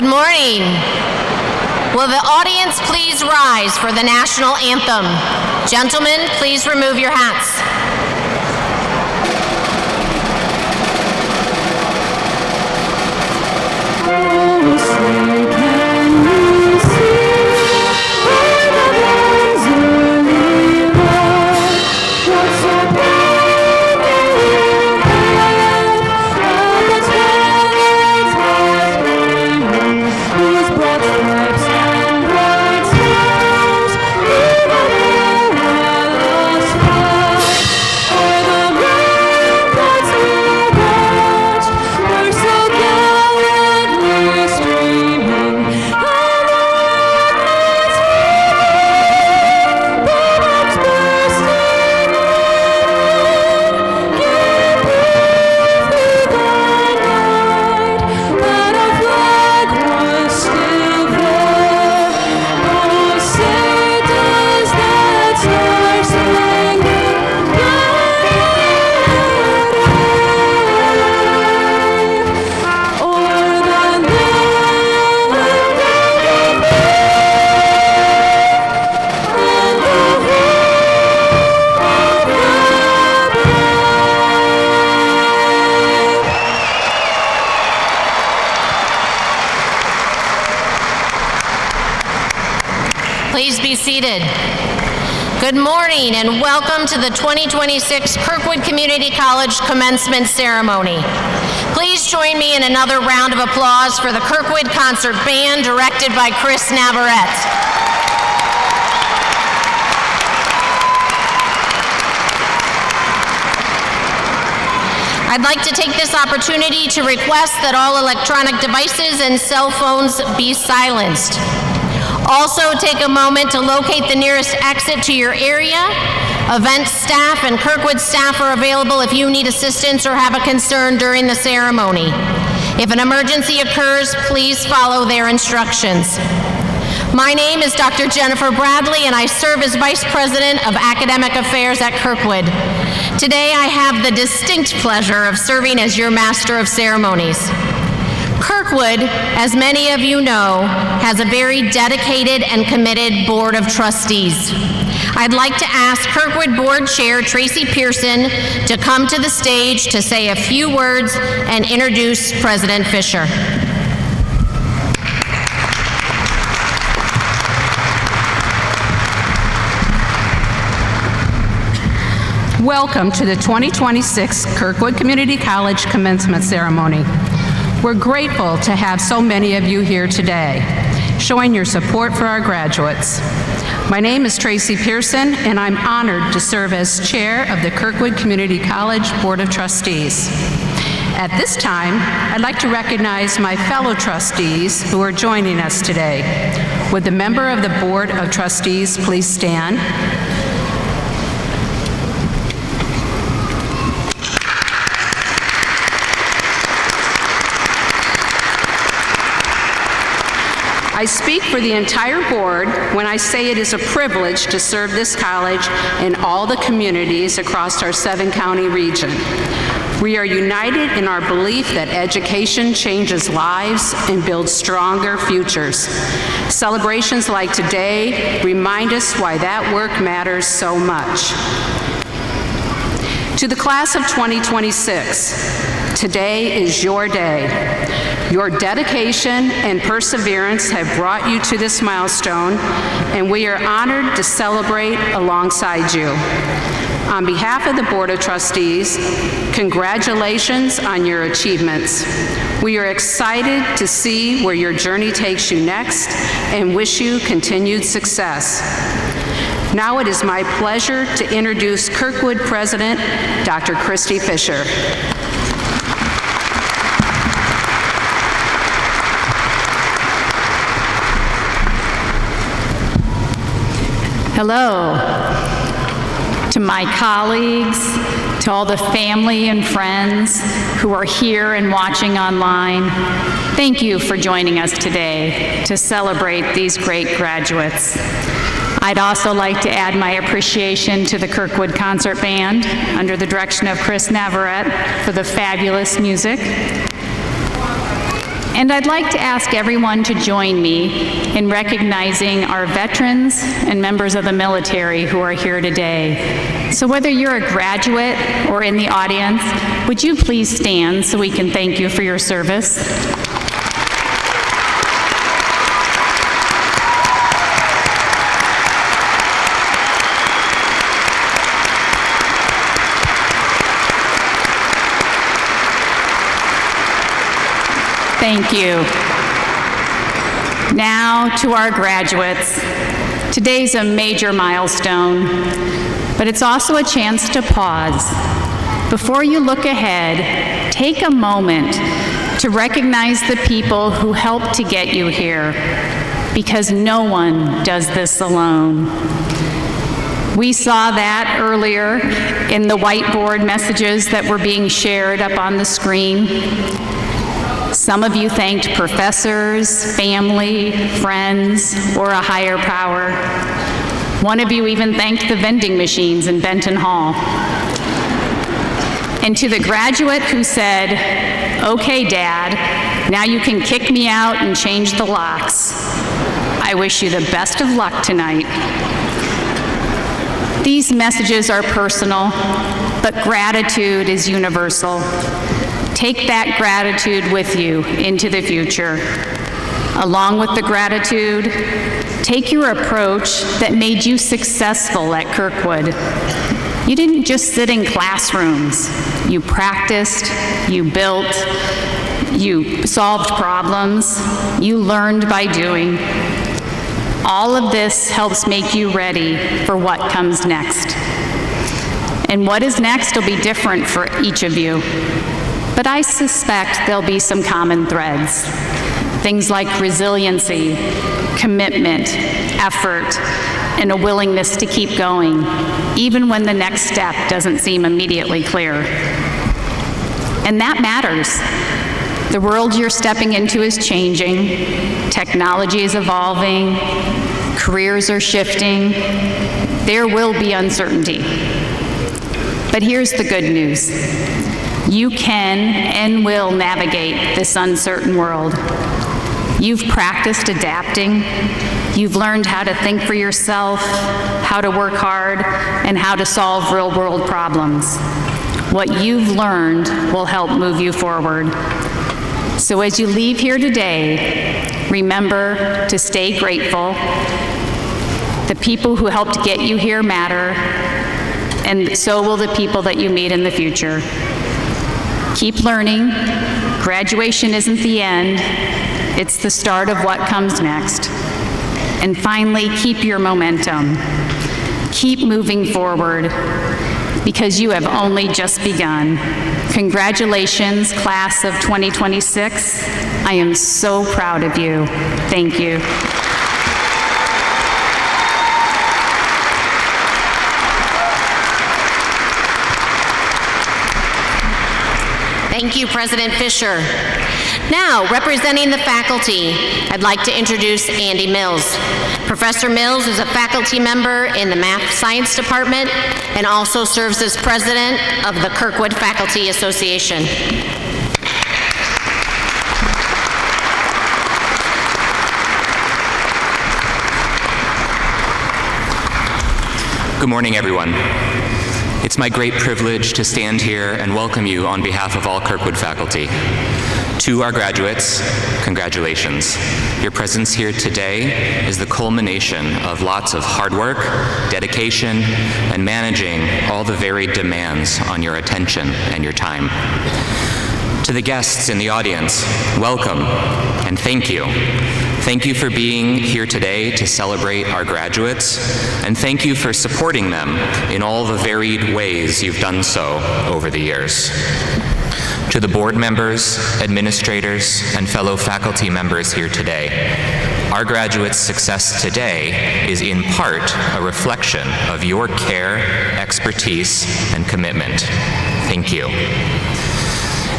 Good morning. Will the audience please rise for the national anthem? Gentlemen, please remove your hats. Please be seated. Good morning and welcome to the 2026 Kirkwood Community College Commencement Ceremony. Please join me in another round of applause for the Kirkwood Concert Band directed by Chris Navarrete. I'd like to take this opportunity to request that all electronic devices and cell phones be silenced. Also, take a moment to locate the nearest exit to your area. Event staff and Kirkwood staff are available if you need assistance or have a concern during the ceremony. If an emergency occurs, please follow their instructions. My name is Dr. Jennifer Bradley, and I serve as Vice President of Academic Affairs at Kirkwood. Today, I have the distinct pleasure of serving as your Master of Ceremonies. Kirkwood, as many of you know, has a very dedicated and committed Board of Trustees. I'd like to ask Kirkwood Board Chair Tracy Pearson to come to the stage to say a few words and introduce President Fisher. Welcome to the 2026 Kirkwood Community College Commencement Ceremony. We're grateful to have so many of you here today, showing your support for our graduates. My name is Tracy Pearson, and I'm honored to serve as chair of the Kirkwood Community College Board of Trustees. At this time, I'd like to recognize my fellow trustees who are joining us today. Would the member of the Board of Trustees please stand? I speak for the entire board when I say it is a privilege to serve this college and all the communities across our 7-county region. We are united in our belief that education changes lives and builds stronger futures. Celebrations like today remind us why that work matters so much. To the class of 2026, today is your day. Your dedication and perseverance have brought you to this milestone, and we are honored to celebrate alongside you. On behalf of the Board of Trustees, congratulations on your achievements. We are excited to see where your journey takes you next and wish you continued success. Now it is my pleasure to introduce Kirkwood President, Dr. Christy Fisher. Hello to my colleagues, to all the family and friends who are here and watching online. Thank you for joining us today to celebrate these great graduates. I'd also like to add my appreciation to the Kirkwood Concert Band under the direction of Chris Navarrete for the fabulous music. And I'd like to ask everyone to join me in recognizing our veterans and members of the military who are here today. So whether you're a graduate or in the audience, would you please stand so we can thank you for your service? Thank you. Now to our graduates. Today's a major milestone, but it's also a chance to pause. Before you look ahead, take a moment to recognize the people who helped to get you here, because no one does this alone. We saw that earlier in the whiteboard messages that were being shared up on the screen. Some of you thanked professors, family, friends, or a higher power. One of you even thanked the vending machines in Benton Hall. And to the graduate who said, "Okay, Dad, now you can kick me out and change the locks," I wish you the best of luck tonight. These messages are personal, but gratitude is universal. Take that gratitude with you into the future. Along with the gratitude, take your approach that made you successful at Kirkwood. You didn't just sit in classrooms. You practiced, you built, you solved problems, you learned by doing. All of this helps make you ready for what comes next. And what is next will be different for each of you. But I suspect there'll be some common threads. Things like resiliency, commitment, effort, and a willingness to keep going, even when the next step doesn't seem immediately clear. And that matters. The world you're stepping into is changing, technology is evolving, careers are shifting. There will be uncertainty. But here's the good news. You can and will navigate this uncertain world. You've practiced adapting. You've learned how to think for yourself, how to work hard, and how to solve real-world problems. What you've learned will help move you forward. So as you leave here today, remember to stay grateful. The people who helped get you here matter, and so will the people that you meet in the future. Keep learning. Graduation isn't the end. It's the start of what comes next. And finally, keep your momentum. Keep moving forward, because you have only just begun. Congratulations, class of 2026. I am so proud of you. Thank you. Thank you, President Fisher. Now, representing the faculty, I'd like to introduce Andy Mills. Professor Mills is a faculty member in the Math Science Department and also serves as president of the Kirkwood Faculty Association. Good morning, everyone. It's my great privilege to stand here and welcome you on behalf of all Kirkwood faculty. To our graduates, congratulations. Your presence here today is the culmination of lots of hard work, dedication, and managing all the varied demands on your attention and your time. To the guests in the audience, welcome and thank you. Thank you for being here today to celebrate our graduates, and thank you for supporting them in all the varied ways you've done so over the years. To the board members, administrators, and fellow faculty members here today, our graduates' success today is in part a reflection of your care, expertise, and commitment. Thank you.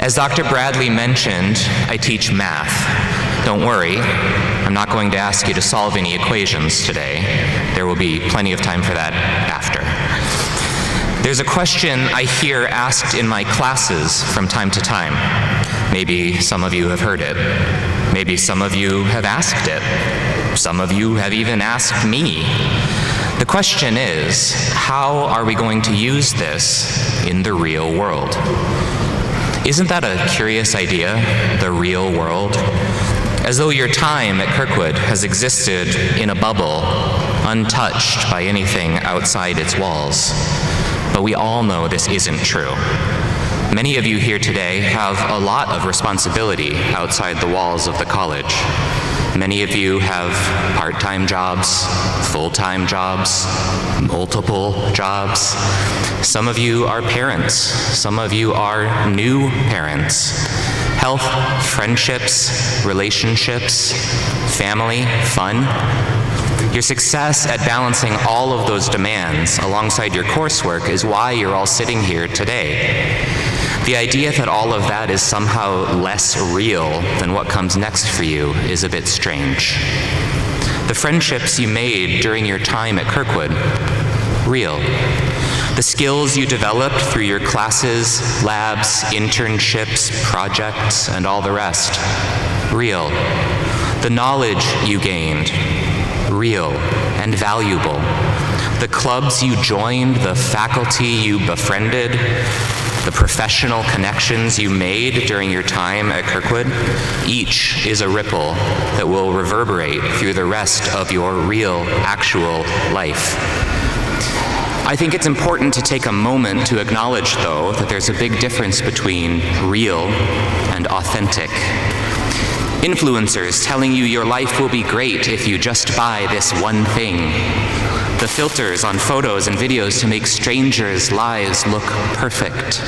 As Dr. Bradley mentioned, I teach math. Don't worry, I'm not going to ask you to solve any equations today. There will be plenty of time for that after. There's a question I hear asked in my classes from time to time. Maybe some of you have heard it. Maybe some of you have asked it. Some of you have even asked me. The question is, how are we going to use this in the real world? Isn't that a curious idea, the real world? As though your time at Kirkwood has existed in a bubble, untouched by anything outside its walls. But we all know this isn't true. Many of you here today have a lot of responsibility outside the walls of the college. Many of you have part-time jobs, full-time jobs, multiple jobs. Some of you are parents. Some of you are new parents. Health, friendships, relationships, family, fun. Your success at balancing all of those demands alongside your coursework is why you're all sitting here today. The idea that all of that is somehow less real than what comes next for you is a bit strange. The friendships you made during your time at Kirkwood, real. The skills you developed through your classes, labs, internships, projects, and all the rest, real. The knowledge you gained, real and valuable. The clubs you joined, the faculty you befriended, the professional connections you made during your time at Kirkwood, each is a ripple that will reverberate through the rest of your real, actual life. I think it's important to take a moment to acknowledge, though, that there's a big difference between real and authentic. Influencers telling you your life will be great if you just buy this one thing. The filters on photos and videos to make strangers' lives look perfect.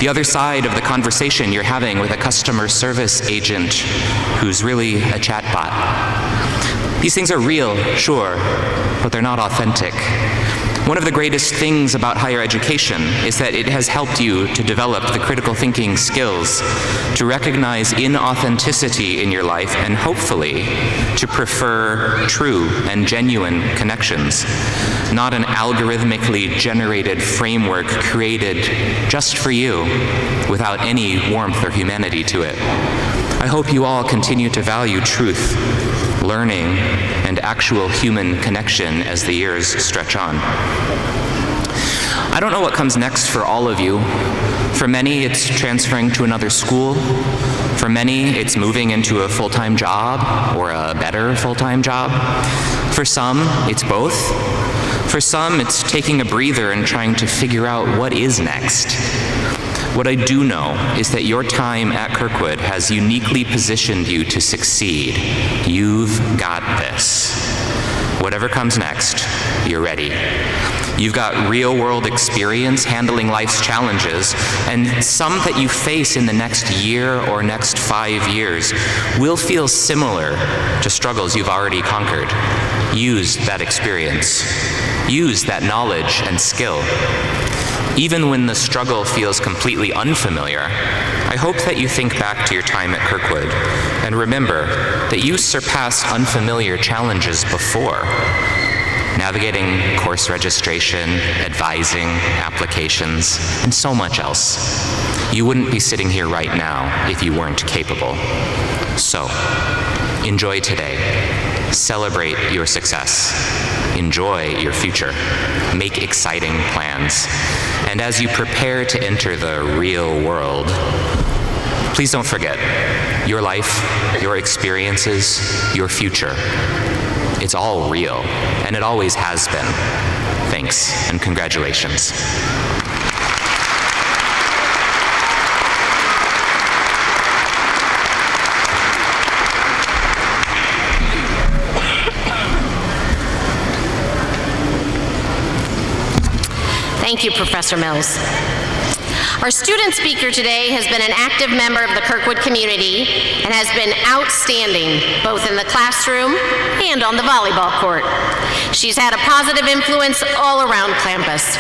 The other side of the conversation you're having with a customer service agent who's really a chatbot. These things are real, sure, but they're not authentic. One of the greatest things about higher education is that it has helped you to develop the critical thinking skills, to recognize inauthenticity in your life, and hopefully to prefer true and genuine connections, not an algorithmically generated framework created just for you without any warmth or humanity to it. I hope you all continue to value truth, learning, and actual human connection as the years stretch on. I don't know what comes next for all of you. For many, it's transferring to another school. For many, it's moving into a full-time job or a better full-time job. For some, it's both. For some, it's taking a breather and trying to figure out what is next. What I do know is that your time at Kirkwood has uniquely positioned you to succeed. You've got this. Whatever comes next, you're ready. You've got real-world experience handling life's challenges, and some that you face in the next year or next 5 years will feel similar to struggles you've already conquered. Use that experience. Use that knowledge and skill. Even when the struggle feels completely unfamiliar, I hope that you think back to your time at Kirkwood and remember that you surpassed unfamiliar challenges before. Navigating course registration, advising, applications, and so much else. You wouldn't be sitting here right now if you weren't capable. So, enjoy today. Celebrate your success. Enjoy your future. Make exciting plans. And as you prepare to enter the real world, please don't forget, your life, your experiences, your future, it's all real, and it always has been. Thanks, and congratulations. Thank you, Professor Mills. Our student speaker today has been an active member of the Kirkwood community and has been outstanding both in the classroom and on the volleyball court. She's had a positive influence all around campus.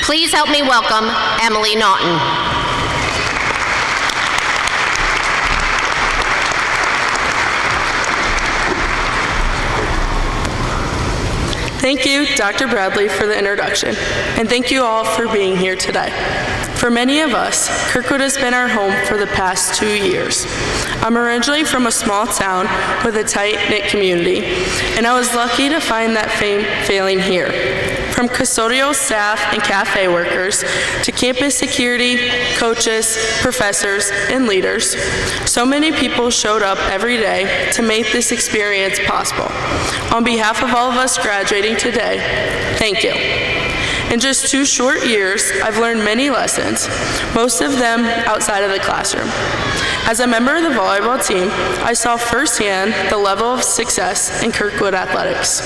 Please help me welcome Emily Naughton. Thank you, Dr. Bradley, for the introduction, and thank you all for being here today. For many of us, Kirkwood has been our home for the past 2 years. I'm originally from a small town with a tight-knit community, and I was lucky to find that feeling here. From custodial staff and cafe workers to campus security, coaches, professors, and leaders, so many people showed up every day to make this experience possible. On behalf of all of us graduating today, thank you. In just 2 short years, I've learned many lessons, most of them outside of the classroom. As a member of the volleyball team, I saw firsthand the level of success in Kirkwood athletics.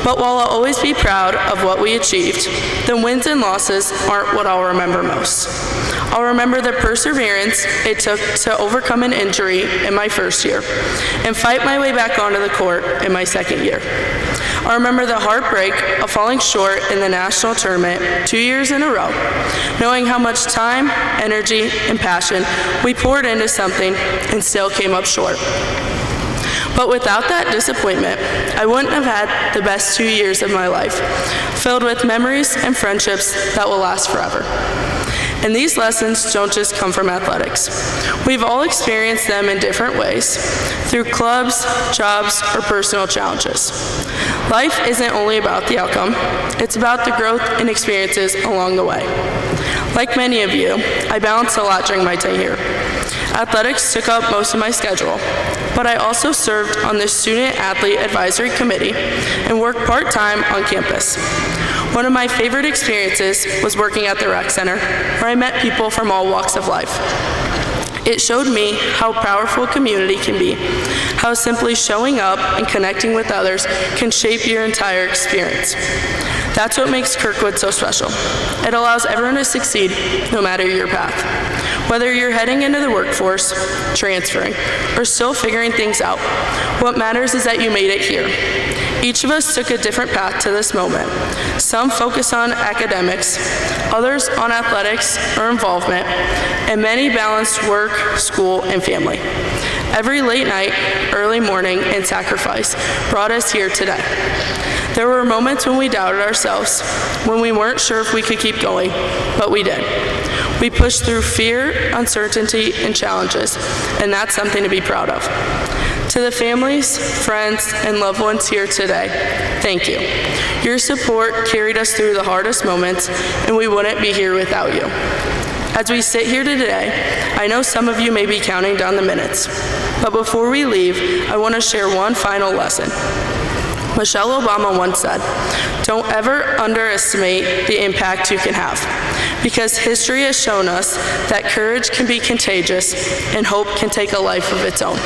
But while I'll always be proud of what we achieved, the wins and losses aren't what I'll remember most. I'll remember the perseverance it took to overcome an injury in my first year and fight my way back onto the court in my second year. I remember the heartbreak of falling short in the national tournament 2 years in a row, knowing how much time, energy, and passion we poured into something and still came up short. But without that disappointment, I wouldn't have had the best 2 years of my life, filled with memories and friendships that will last forever. And these lessons don't just come from athletics. We've all experienced them in different ways, through clubs, jobs, or personal challenges. Life isn't only about the outcome, it's about the growth and experiences along the way. Like many of you, I balanced a lot during my time here. Athletics took up most of my schedule, but I also served on the Student Athlete Advisory Committee and worked part-time on campus. One of my favorite experiences was working at the rec center, where I met people from all walks of life. It showed me how powerful community can be, how simply showing up and connecting with others can shape your entire experience. That's what makes Kirkwood so special. It allows everyone to succeed, no matter your path. Whether you're heading into the workforce, transferring, or still figuring things out, what matters is that you made it here. Each of us took a different path to this moment. Some focus on academics, others on athletics or involvement, and many balanced work, school, and family. Every late night, early morning, and sacrifice brought us here today. There were moments when we doubted ourselves, when we weren't sure if we could keep going, but we did. We pushed through fear, uncertainty, and challenges, and that's something to be proud of. To the families, friends, and loved ones here today, thank you. Your support carried us through the hardest moments, and we wouldn't be here without you. As we sit here today, I know some of you may be counting down the minutes, but before we leave, I want to share one final lesson. Michelle Obama once said, "Don't ever underestimate the impact you can have, because history has shown us that courage can be contagious and hope can take a life of its own."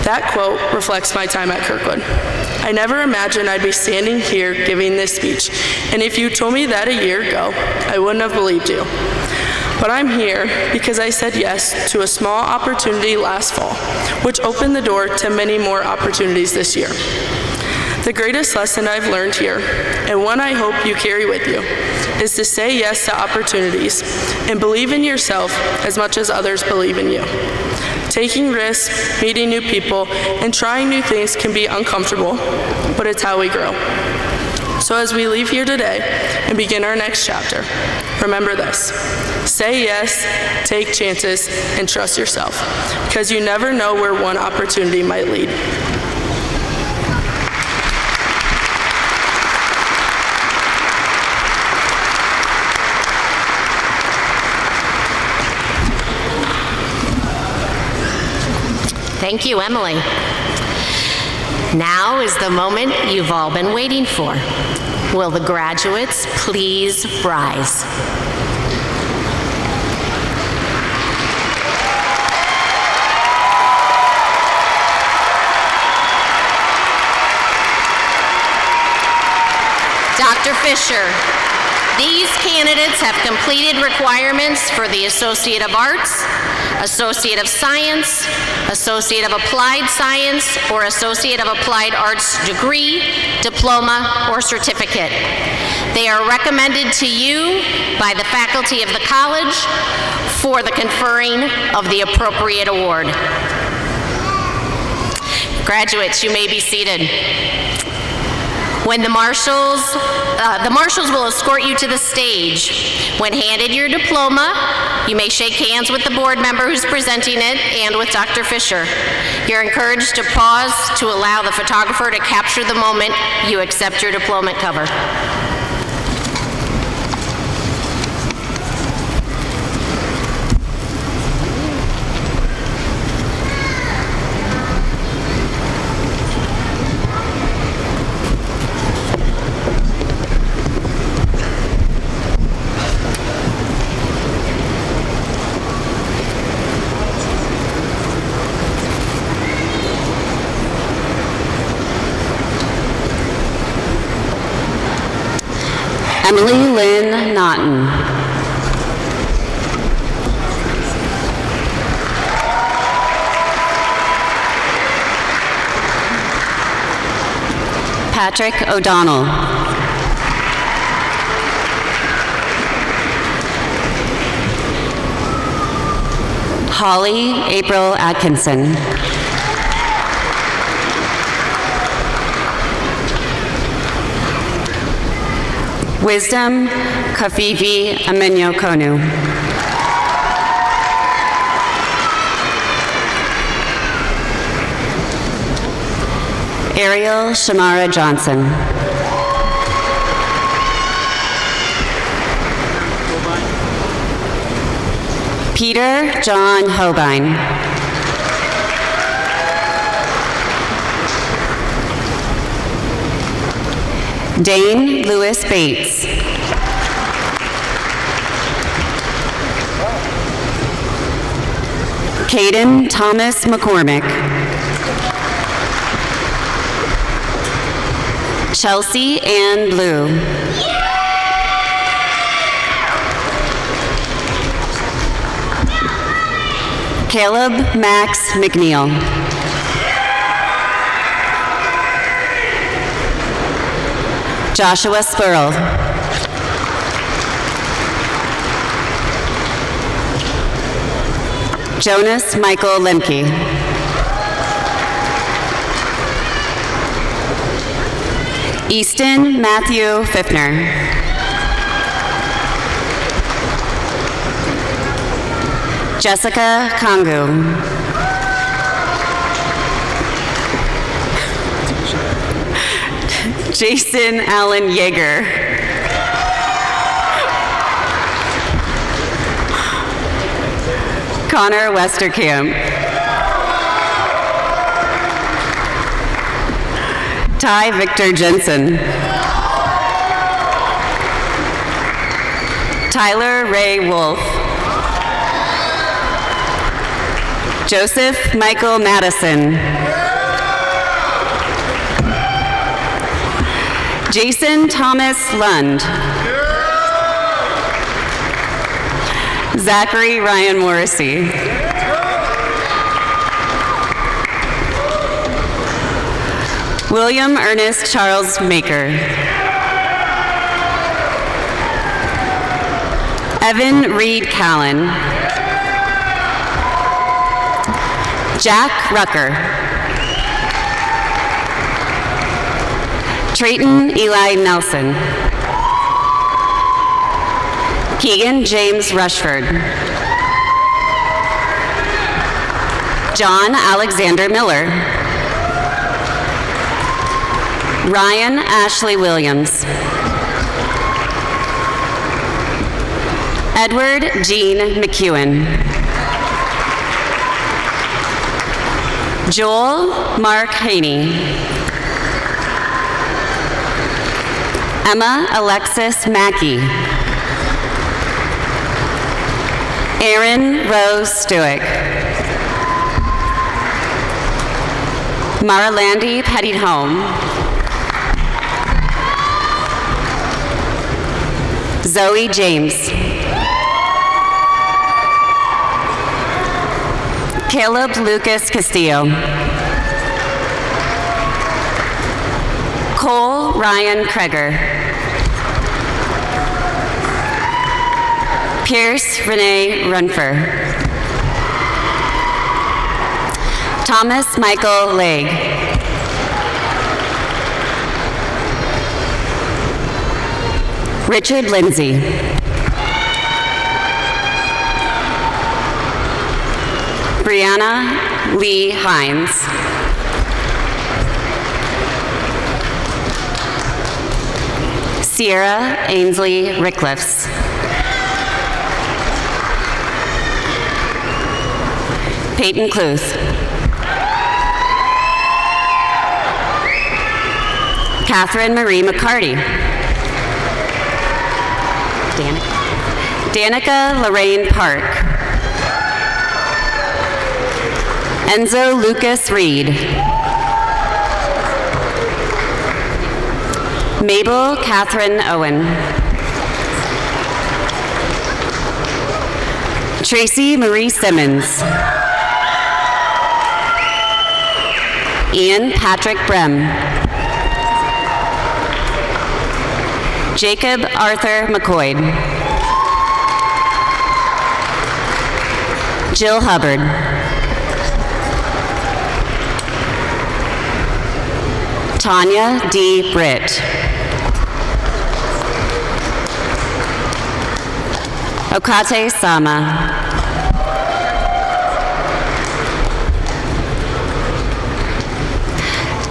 That quote reflects my time at Kirkwood. I never imagined I'd be standing here giving this speech, and if you told me that a year ago, I wouldn't have believed you. But I'm here because I said yes to a small opportunity last fall, which opened the door to many more opportunities this year. The greatest lesson I've learned here, and one I hope you carry with you, is to say yes to opportunities and believe in yourself as much as others believe in you. Taking risks, meeting new people, and trying new things can be uncomfortable, but it's how we grow. So as we leave here today and begin our next chapter, remember this: say yes, take chances, and trust yourself, because you never know where one opportunity might lead. Thank you, Emily. Now is the moment you've all been waiting for. Will the graduates please rise? Dr. Fisher, these candidates have completed requirements for the Associate of Arts, Associate of Science, Associate of Applied Science, or Associate of Applied Arts degree, diploma, or certificate. They are recommended to you by the faculty of the college for the conferring of the appropriate award. Graduates, you may be seated. When the marshals will escort you to the stage. When handed your diploma, you may shake hands with the board member who's presenting it and with Dr. Fisher. You're encouraged to pause to allow the photographer to capture the moment you accept your diploma cover. Emily Lynn Naughton. Patrick O'Donnell. Holly April Atkinson. Wisdom Kafivi Amenyo Konu. Ariel Shamara Johnson. Peter John Hobein. Dane Lewis Bates. Caden Thomas McCormick. Chelsea Ann Blue. Caleb Max McNeil. Joshua Spurl. Jonas Michael Lemke. Easton Matthew Fiffner. Jessica Kongu. Jason Allen Yeager. Connor Westerkamp. Ty Victor Jensen. Tyler Ray Wolf. Joseph Michael Madison. Jason Thomas Lund. Zachary Ryan Morrissey. William Ernest Charles Maker. Evan Reed Callan. Jack Rucker. Trayton Eli Nelson. Keegan James Rushford. John Alexander Miller. Ryan Ashley Williams. Edward Jean McEwen. Joel Mark Haney. Emma Alexis Mackey. Erin Rose Stewick. Maralandi Pettyhome. Zoe James. Caleb Lucas Castillo. Cole Ryan Kreger. Pierce Renee Runfer. Thomas Michael Legg. Richard Lindsay. Brianna Lee Hines. Sierra Ainsley Rickliffs. Peyton Cluth. Catherine Marie McCarty. Danica Lorraine Park. Enzo Lucas Reed. Mabel Catherine Owen. Tracy Marie Simmons. Ian Patrick Brem. Jacob Arthur McCoy. Jill Hubbard. Tanya D. Britt. Okate Sama.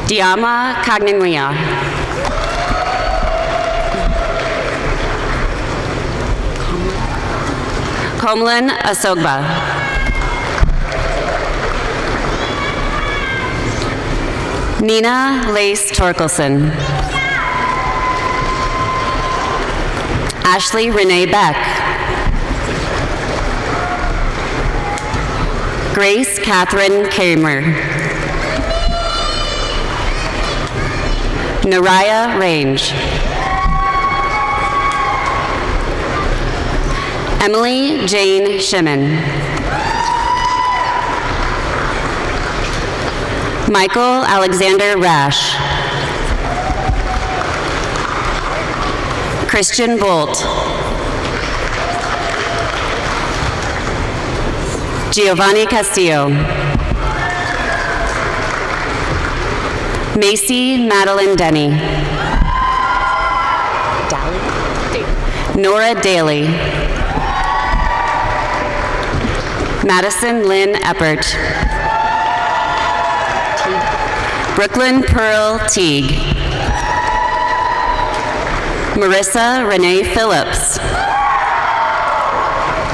Diama Kagnimlia. Komlan Asogba. Nina Lace Torkelson. Ashley Renee Beck. Grace Catherine Kramer. Naraya Range. Emily Jane Shimon. Michael Alexander Rash. Christian Bolt. Giovanni Castillo. Macy Madeline Denny. Nora Daly. Madison Lynn Eppert. Brooklyn Pearl Teague. Marissa Renee Phillips.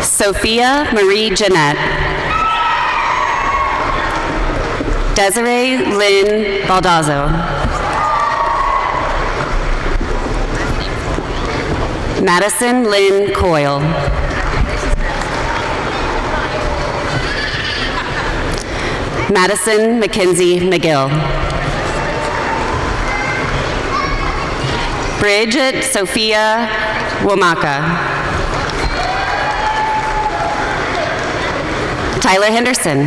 Sophia Marie Jeanette. Desiree Lynn Baldazzo. Madison Lynn Coyle. Madison Mackenzie McGill. Bridget Sophia Womaka. Tyler Henderson.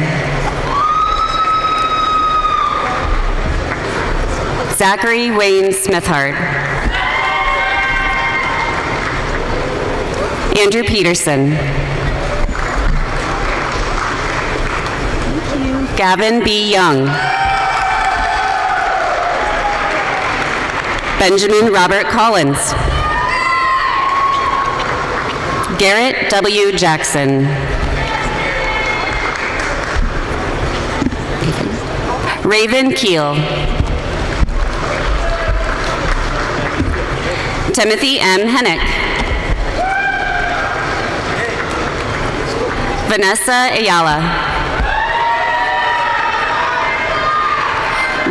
Zachary Wayne Smithhart. Andrew Peterson. Gavin B. Young. Benjamin Robert Collins. Garrett W. Jackson. Raven Keel. Timothy M. Hennick. Vanessa Ayala.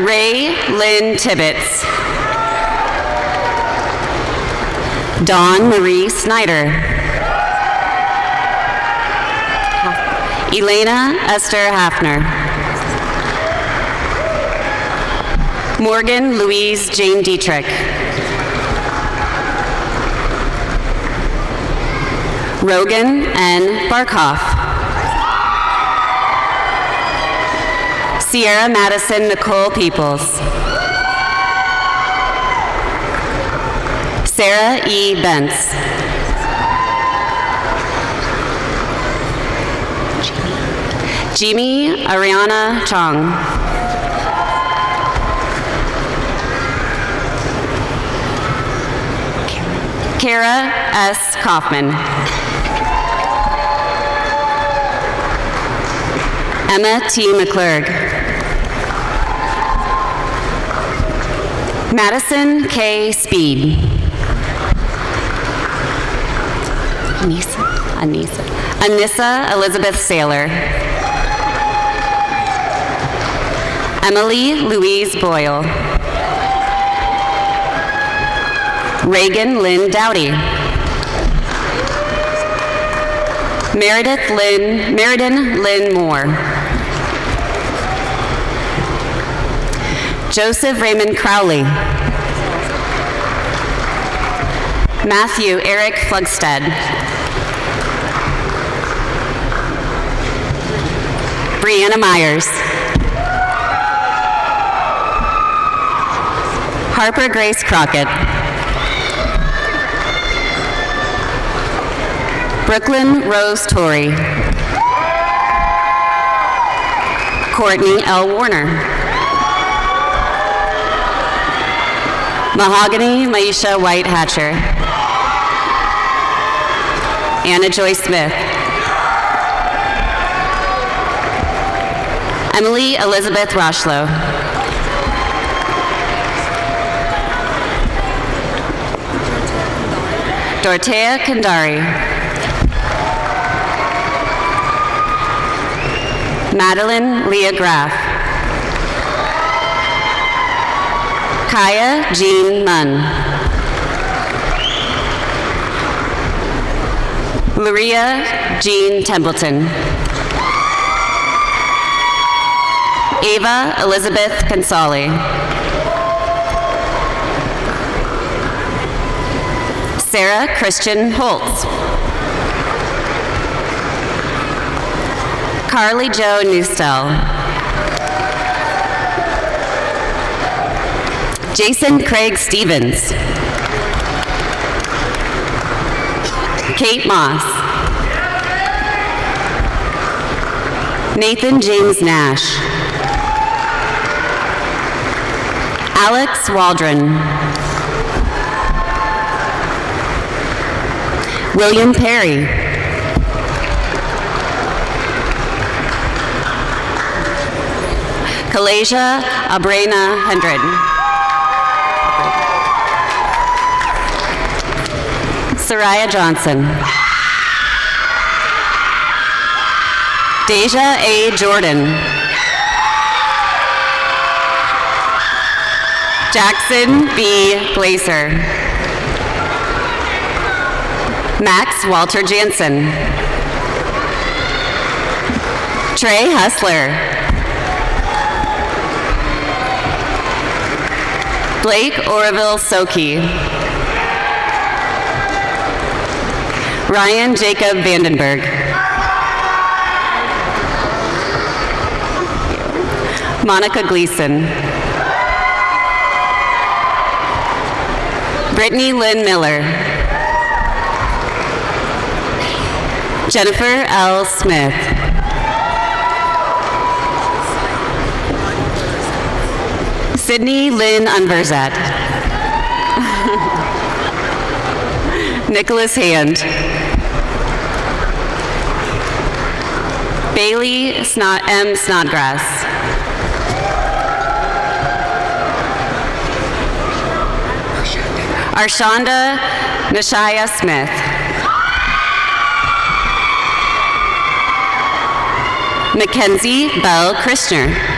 Ray Lynn Tibbetts. Dawn Marie Snyder. Elena Esther Hafner. Morgan Louise Jane Dietrich. Rogan N. Barkhoff. Sierra Madison Nicole Peoples. Sarah E. Bentz. Jimmy Ariana Chong. Kara S. Kaufman. Emma T. McClurg. Madison K. Speed. Anissa Elizabeth Saylor. Emily Louise Boyle. Reagan Lynn Dowdy. Meriden Lynn Moore. Joseph Raymond Crowley. Matthew Eric Flugstead. Brianna Myers. Harper Grace Crockett. Brooklyn Rose Torrey. Courtney L. Warner. Mahogany Maisha White Hatcher. Anna Joy Smith. Emily Elizabeth Roshlow. Dorothea Kandari. Madeline Leah Graff. Kaya Jean Munn. Luria Jean Templeton. Ava Elizabeth Consoli. Sarah Christian Holtz. Carly Jo Newstell. Jason Craig Stevens. Kate Moss. Nathan James Nash. Alex Waldron. William Perry. Kalasia Abrena Hendren. Soraya Johnson. Deja A. Jordan. Jackson B. Glaser. Max Walter Jansen. Trey Hustler. Blake Oroville Soki. Ryan Jacob Vandenberg. Monica Gleason. Brittany Lynn Miller. Jennifer L. Smith. Sydney Lynn Unverzat. Nicholas Hand. Bailey M. Snodgrass. Arshonda Nishaya Smith. Mackenzie Bell Christner.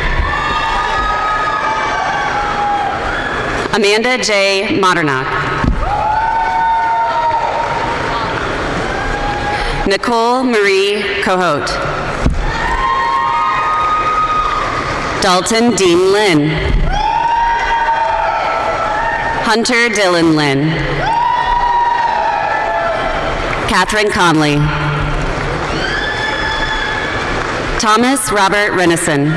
Amanda J. Modernock. Nicole Marie Cohote. Dalton Dean Lynn. Hunter Dylan Lynn. Catherine Conley. Thomas Robert Renison.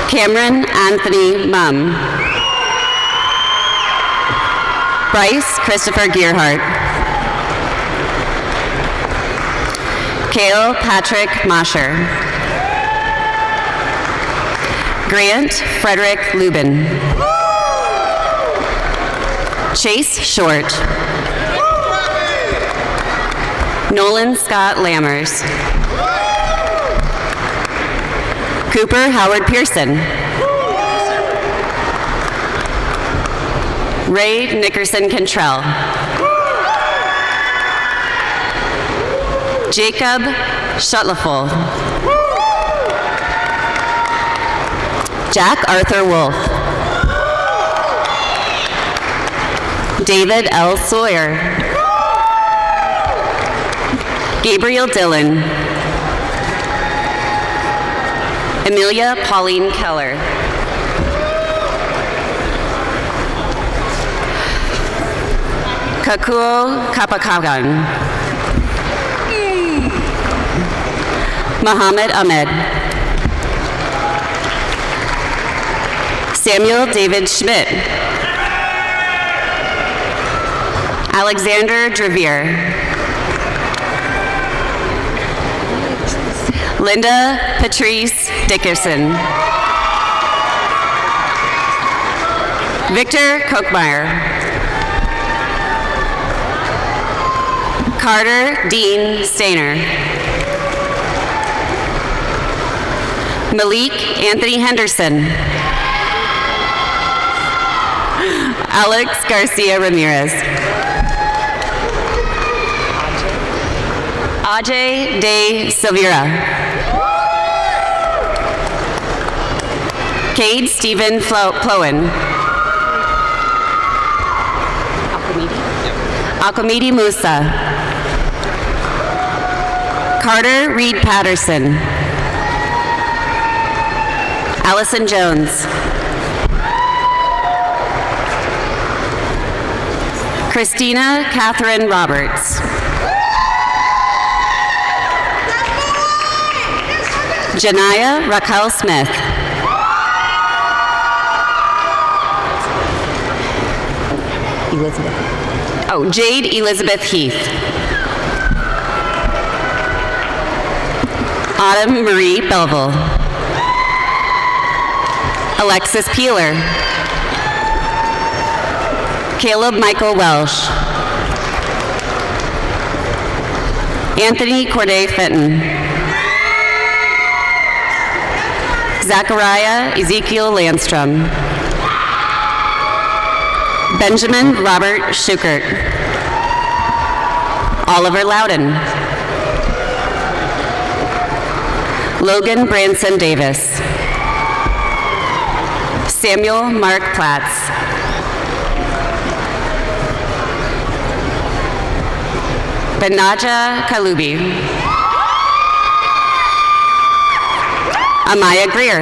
Cameron Anthony Mumm. Bryce Christopher Gearhart. Cale Patrick Mosher. Grant Frederick Lubin. Chase Short. Nolan Scott Lammers. Cooper Howard Pearson. Ray Nickerson Cantrell. Jacob Shutleful. Jack Arthur Wolf. David L. Sawyer. Gabriel Dillon. Amelia Pauline Keller. Kakuo Kapakagan. Muhammad Ahmed. Samuel David Schmidt. Alexander Drevier. Linda Patrice Dickerson. Victor Kochmeyer. Carter Dean Stainer. Malik Anthony Henderson. Alex Garcia Ramirez. Ajay De Silveira. Cade Stephen Plowen. Akamidi Musa. Carter Reed Patterson. Allison Jones. Christina Catherine Roberts. Janaya Raquel Smith. Jade Elizabeth Heath. Autumn Marie Belville. Alexis Peeler. Caleb Michael Welsh. Anthony Corday Fenton. Zachariah Ezekiel Landstrom. Benjamin Robert Schukert. Oliver Loudon. Logan Branson Davis. Samuel Mark Platts. Benaja Kalubi. Amaya Greer.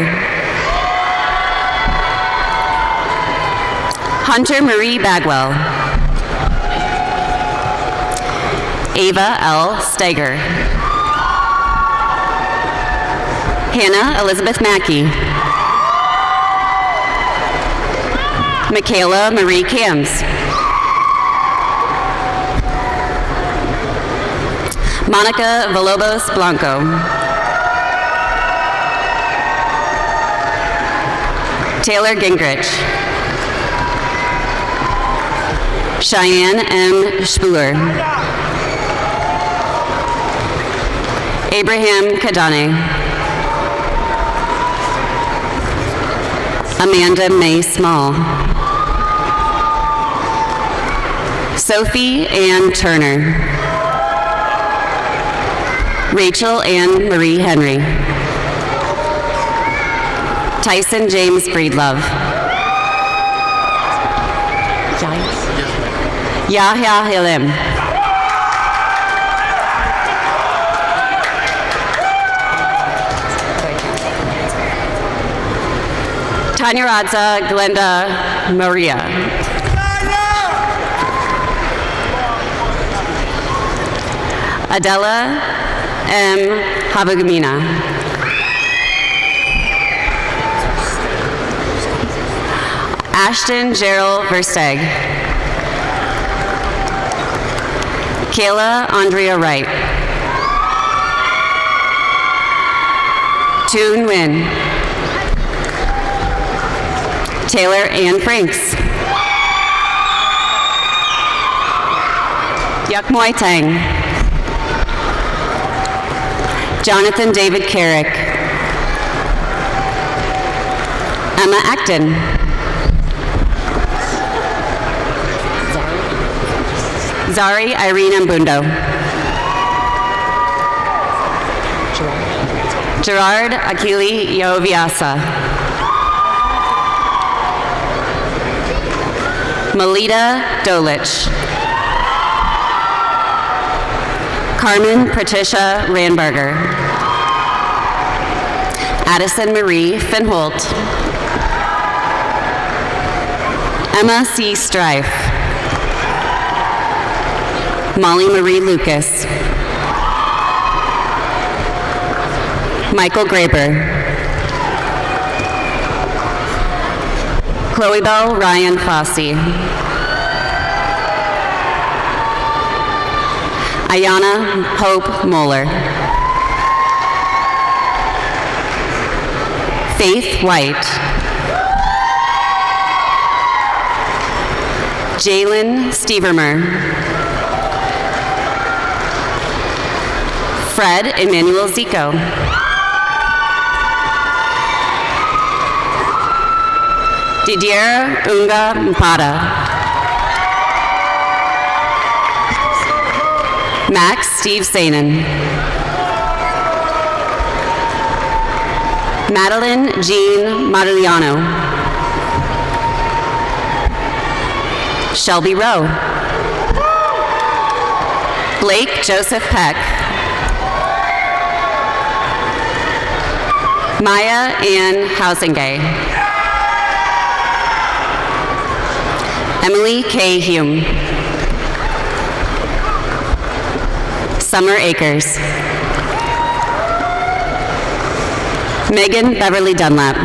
Hunter Marie Bagwell. Ava L. Steiger. Hannah Elizabeth Mackey. Michaela Marie Cams. Monica Villalobos Blanco. Taylor Gingrich. Cheyenne M. Spuler. Abraham Kadane. Amanda May Small. Sophie Ann Turner. Rachel Ann Marie Henry. Tyson James Breedlove. Yahya Hilim. Tanya Radza Glenda Maria. Adela M. Habagumina. Ashton Gerald Versteg. Kayla Andrea Wright. Toon Nguyen. Taylor Ann Franks. Yukmoy Tang. Jonathan David Carrick. Emma Acton. Zari Irene Mbundo. Gerard Akili Yoviasa. Melita Dolich. Carmen Patricia Ranberger. Addison Marie Finholt. Emma C. Strife. Molly Marie Lucas. Michael Graber. Chloe Bell Ryan Fossey. Ayana Hope Moeller. Faith White. Jalen Stevermer. Fred Emmanuel Zico. Didier Unga Mpada. Max Steve Sainin. Madeline Jean Marigliano. Shelby Rowe. Blake Joseph Peck. Maya Ann Housingay. Emily K. Hume. Summer Akers. Megan Beverly Dunlap.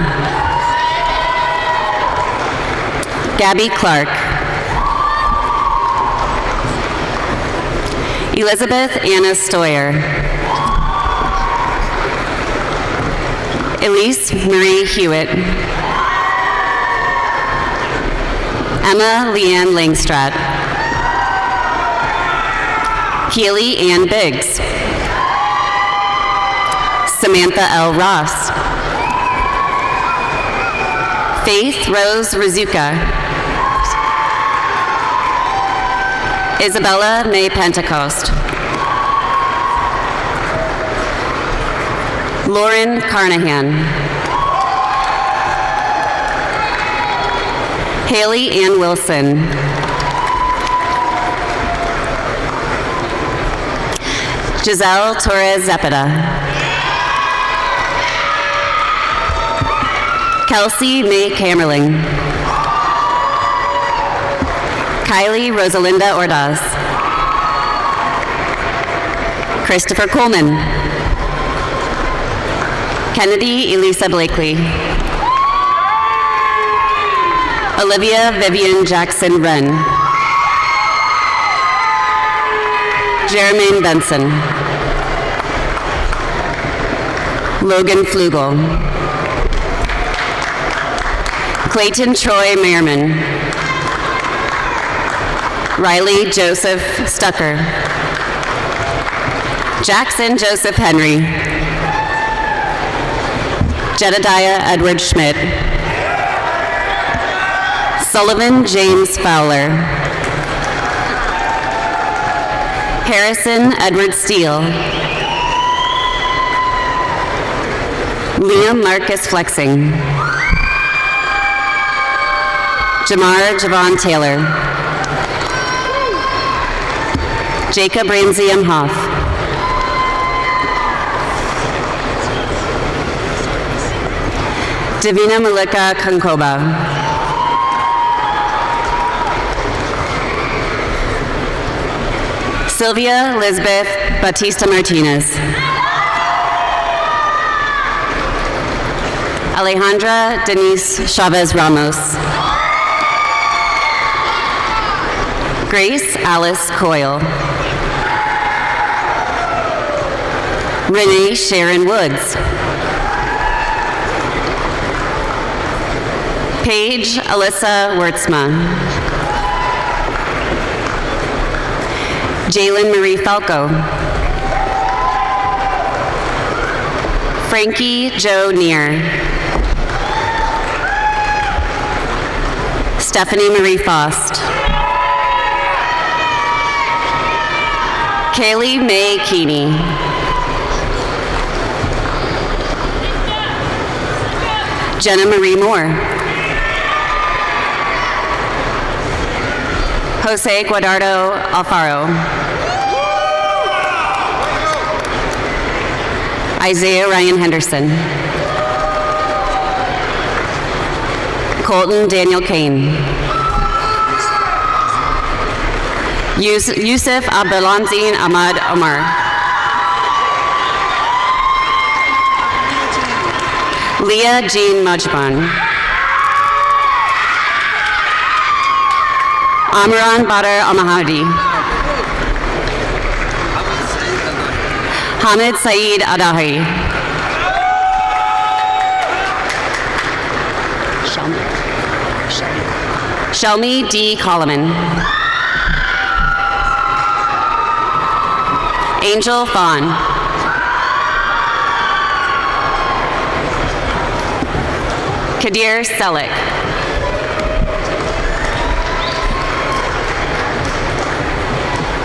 Gabby Clark. Elizabeth Anna Stoyer. Elise Marie Hewitt. Emma Leanne Langstrat. Keely Ann Biggs. Samantha L. Ross. Faith Rose Rizuka. Isabella May Pentecost. Lauren Carnahan. Haley Ann Wilson. Giselle Torres Zepeda. Kelsey May Camerling. Kylie Rosalinda Ordaz. Christopher Coleman. Kennedy Elisa Blakely. Olivia Vivian Jackson Wren. Jermaine Benson. Logan Flugel. Clayton Troy Merriman. Riley Joseph Stucker. Jackson Joseph Henry. Jedediah Edward Schmidt. Sullivan James Fowler. Harrison Edward Steele. Liam Marcus Flexing. Jamar Javon Taylor. Jacob Ramsey M. Hoff. Davina Malika Kankoba. Sylvia Elizabeth Batista Martinez. Alejandra Denise Chavez Ramos. Grace Alice Coyle. Renee Sharon Woods. Paige Alyssa Wertzma. Jalen Marie Falco. Frankie Joe Neer. Stephanie Marie Faust. Kaylee Mae Keeney. Jenna Marie Moore. Jose Guadardo Alfaro. Isaiah Ryan Henderson. Colton Daniel Kane. Yusuf Abdelanzin Ahmad Omar. Leah Jean Majban. Amran Badr Amahadi. Hamid Saeed Adahi. Shelmy D. Coleman. Angel Fawn. Kadir Selick.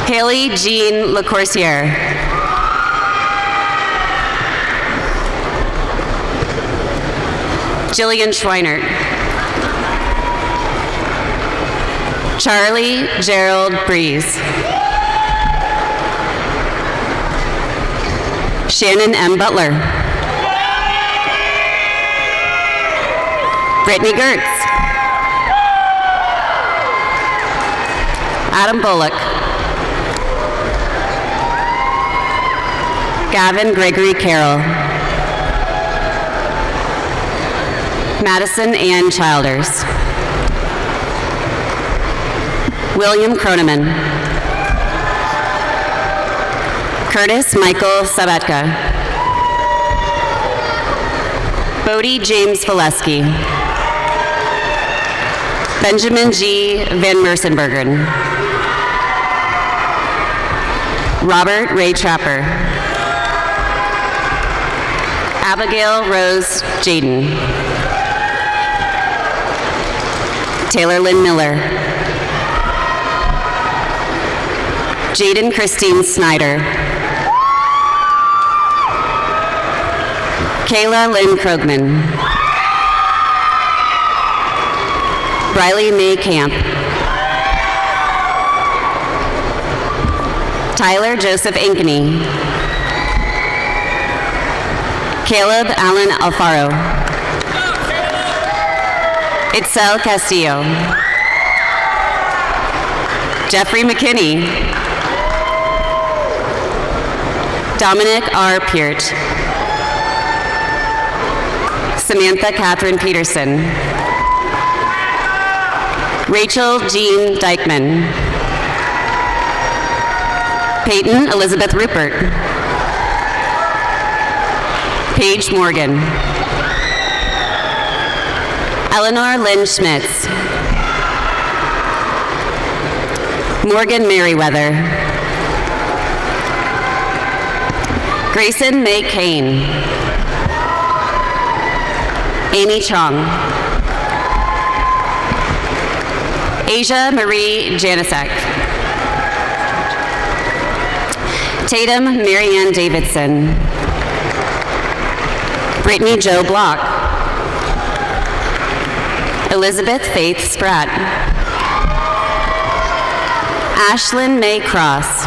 Haley Jean LaCourciere. Jillian Schweinert. Charlie Gerald Breeze. Shannon M. Butler. Brittany Gertz. Adam Bullock. Gavin Gregory Carroll. Madison Ann Childers. William Croneman. Curtis Michael Sabatka. Bodie James Valesky. Benjamin G. Van Mersenbergen. Robert Ray Trapper. Abigail Rose Jaden. Taylor Lynn Miller. Jaden Christine Snyder. Kayla Lynn Krogman. Riley Mae Camp. Tyler Joseph Ankeny. Caleb Allen Alfaro. Itzel Castillo. Jeffrey McKinney. Dominic R. Peart. Samantha Catherine Peterson. Rachel Jean Dykeman. Peyton Elizabeth Rupert. Paige Morgan. Eleanor Lynn Schmitz. Morgan Merriweather. Grayson May Kane. Amy Chong. Asia Marie Janisek. Tatum Marianne Davidson. Brittany Jo Block. Elizabeth Faith Spratt. Ashlyn May Cross.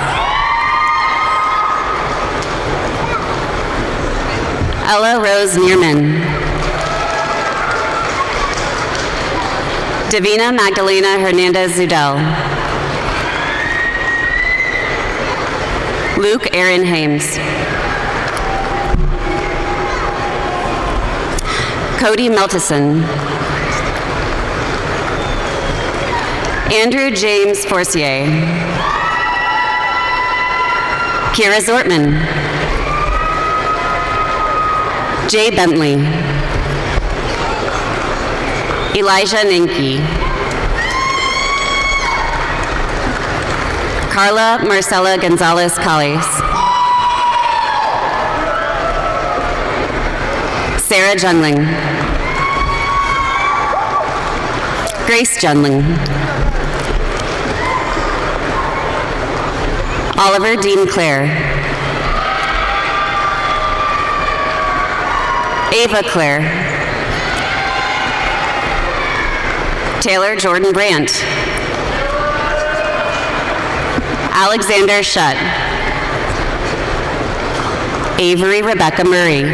Ella Rose Neerman. Davina Magdalena Hernandez Zudel. Luke Aaron Hames. Cody Meltison. Andrew James Forcier. Kira Zortman. Jay Bentley. Elijah Ninke. Carla Marcela Gonzalez Calles. Sarah Junling. Grace Junling. Oliver Dean Clare. Ava Clare. Taylor Jordan Brandt. Alexander Shutt. Avery Rebecca Murray.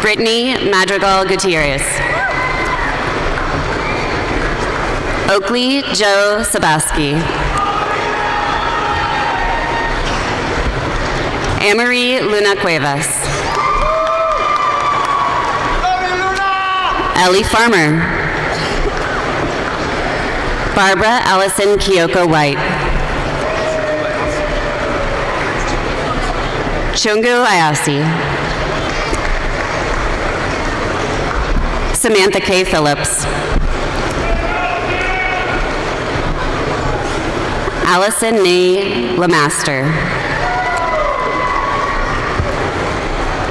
Brittany Madrigal Gutierrez. Oakley Joe Sabaski. Amory Luna Cuevas. Ellie Farmer. Barbara Allison Kyoko White. Chungu Ayasi. Samantha K. Phillips. Allison Nay Lamaster.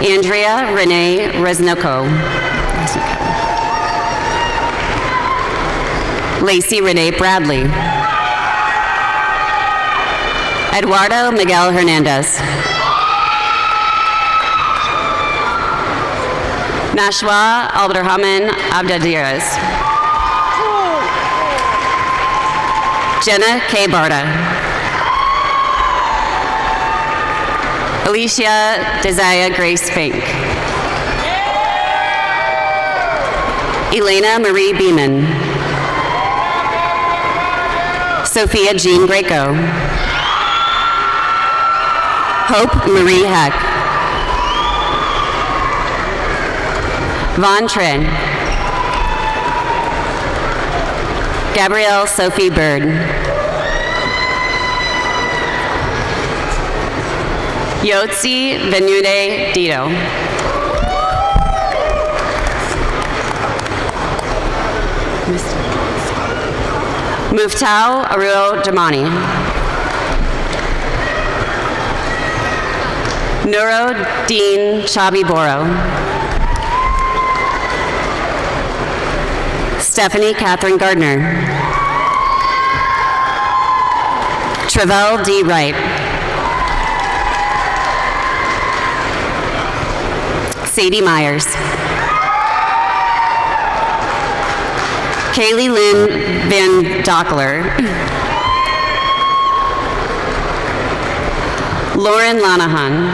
Andrea Renee Resnoko. Lacey Renee Bradley. Eduardo Miguel Hernandez. Nashwa Abdurrahman Abdadiras. Jenna K. Barta. Alicia Desire Grace Fink. Elena Marie Beeman. Sophia Jean Greco. Hope Marie Heck. Von Trin. Gabrielle Sophie Bird. Yotzi Venude Dito. Muftau Aruo Damani. Nuro Dean Chabi Boro. Stephanie Catherine Gardner. Travell D. Wright. Sadie Myers. Kaylee Lynn Van Dockler. Lauren Lanahan.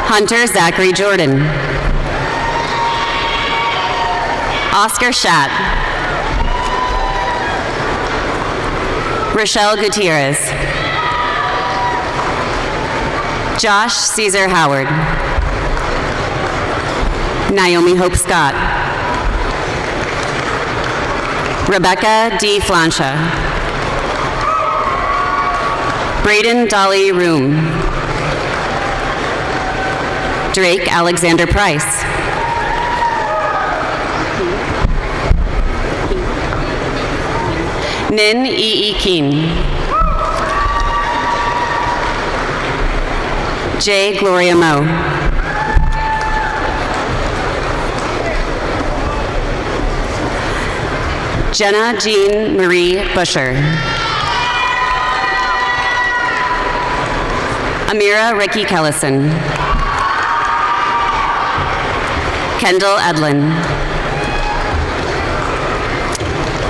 Hunter Zachary Jordan. Oscar Schatt. Rochelle Gutierrez. Josh Caesar Howard. Naomi Hope Scott. Rebecca D. Flancha. Braden Dolly Room. Drake Alexander Price. Nin E. Keen. J. Gloria Moe. Jenna Jean Marie Busher. Amira Ricky Kellison. Kendall Edlin.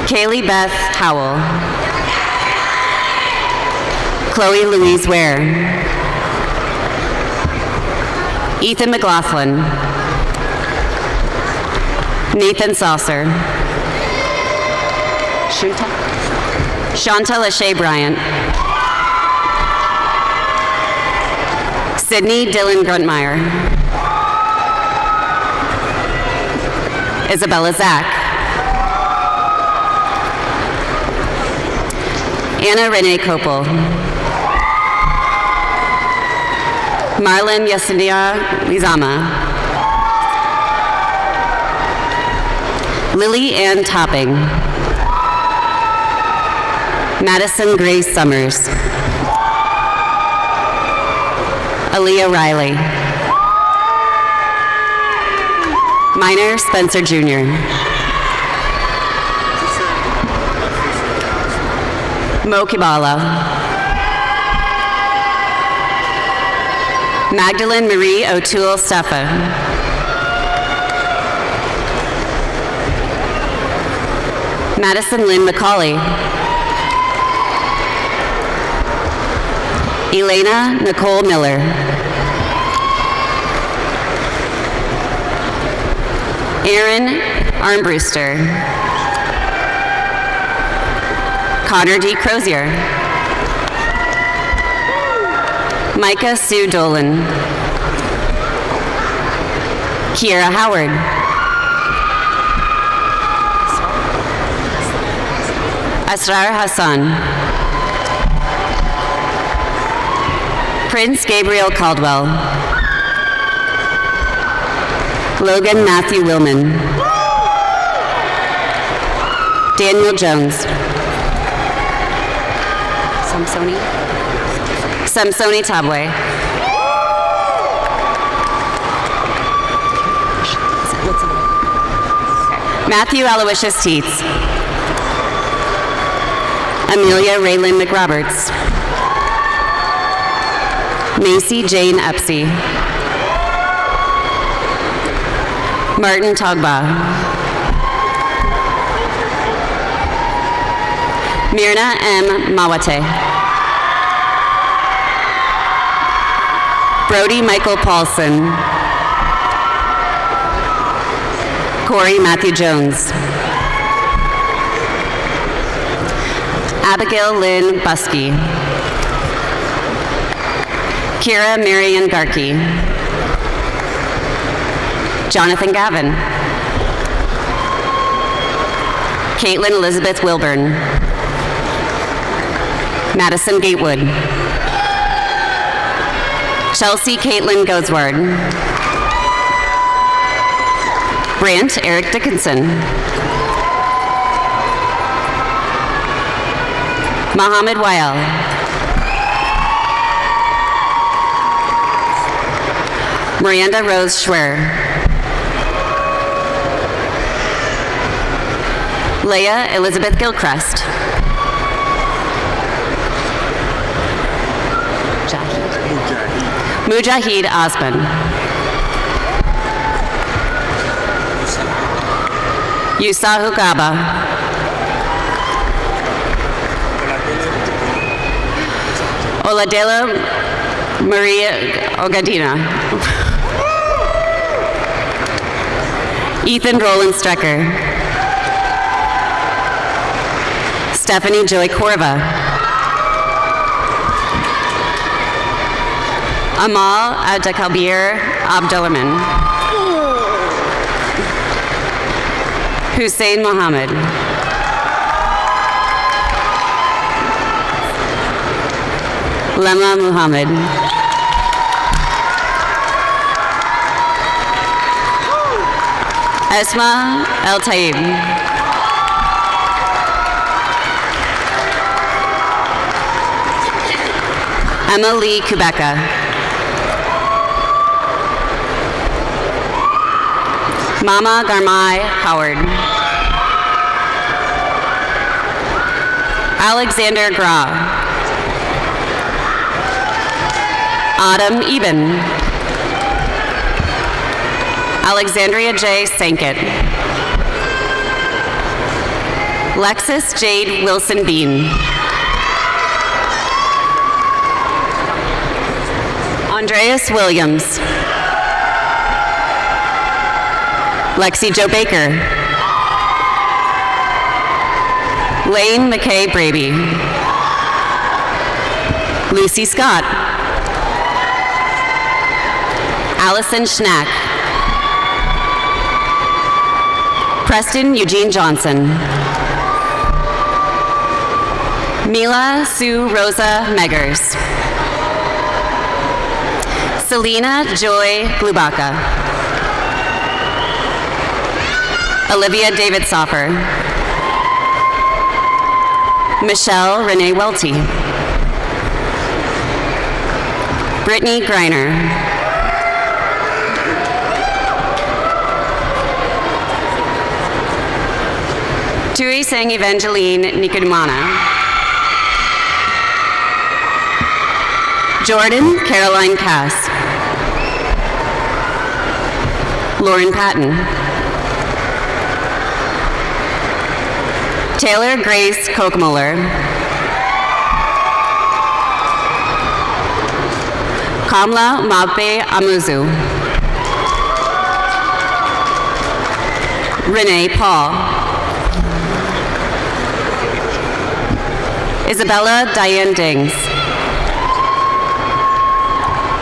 Kaylee Beth Howell. Chloe Louise Ware. Ethan McLaughlin. Nathan Saucer. Shanta Lachey Bryant. Sydney Dylan Gruntmeyer. Isabella Zach. Anna Renee Kopel. Marlon Yesenia Lizama. Lily Ann Topping. Madison Grace Summers. Aaliyah Riley. Minor Spencer Jr. Mo Kibala. Magdalene Marie O'Toole Steffa. Madison Lynn McCauley. Elena Nicole Miller. Aaron Armbruster. Connor D. Crozier. Micah Sue Dolan. Kiera Howard. Asrar Hassan. Prince Gabriel Caldwell. Logan Matthew Willman. Daniel Jones. Samsoni Tabwe. Matthew Aloysius Teets. Amelia Raylyn McRoberts. Macy Jane Epsey. Martin Togba. Mirna M. Mawate. Brody Michael Paulson. Corey Matthew Jones. Abigail Lynn Buskey. Kira Marion Garkey. Jonathan Gavin. Caitlin Elizabeth Wilburn. Madison Gatewood. Chelsea Caitlin Gosward. Brant Eric Dickinson. Mohammed Wael. Miranda Rose Schwer. Leah Elizabeth Gilchrist. Mujahid Osman. Yusahu Gaba. Oladela Maria Ogadina. Ethan Roland Strecker. Stephanie Joy Corva. Amal Abdelkabir Abdulrahman. Hussein Mohammed. Lema Muhammad. Esma El Taib. Emma Lee Kubeka. Mama Garmai Howard. Alexander Gra. Autumn Eben. Alexandria J. Sankett. Lexus Jade Wilson Bean. Andreas Williams. Lexi Jo Baker. Lane McKay Braby. Lucy Scott. Allison Schnack. Preston Eugene Johnson. Mila Sue Rosa Meggers. Selena Joy Glubaka. Olivia Davidsoffer. Michelle Renee Welty. Brittany Greiner. Tui Sang Evangeline Nikodumana. Jordan Caroline Cass. Lauren Patton. Taylor Grace Kochmuller. Kamla Mabbe Amuzu. Renee Paul. Isabella Diane Dings.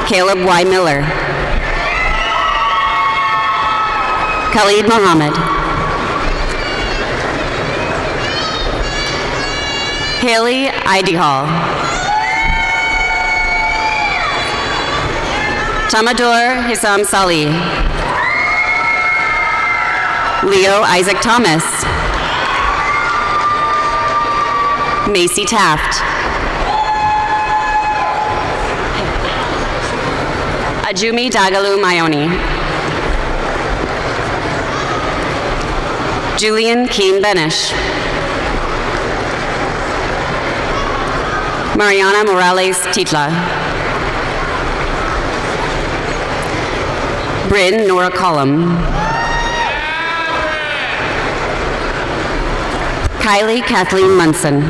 Caleb Y. Miller. Khalid Mohammed. Haley Idihal. Tamador Hissam Salih. Leo Isaac Thomas. Macy Taft. Ajumi Dagalu Mayoni. Julian Keen Benish. Mariana Morales Titla. Bryn Nora Collum. Kylie Kathleen Munson.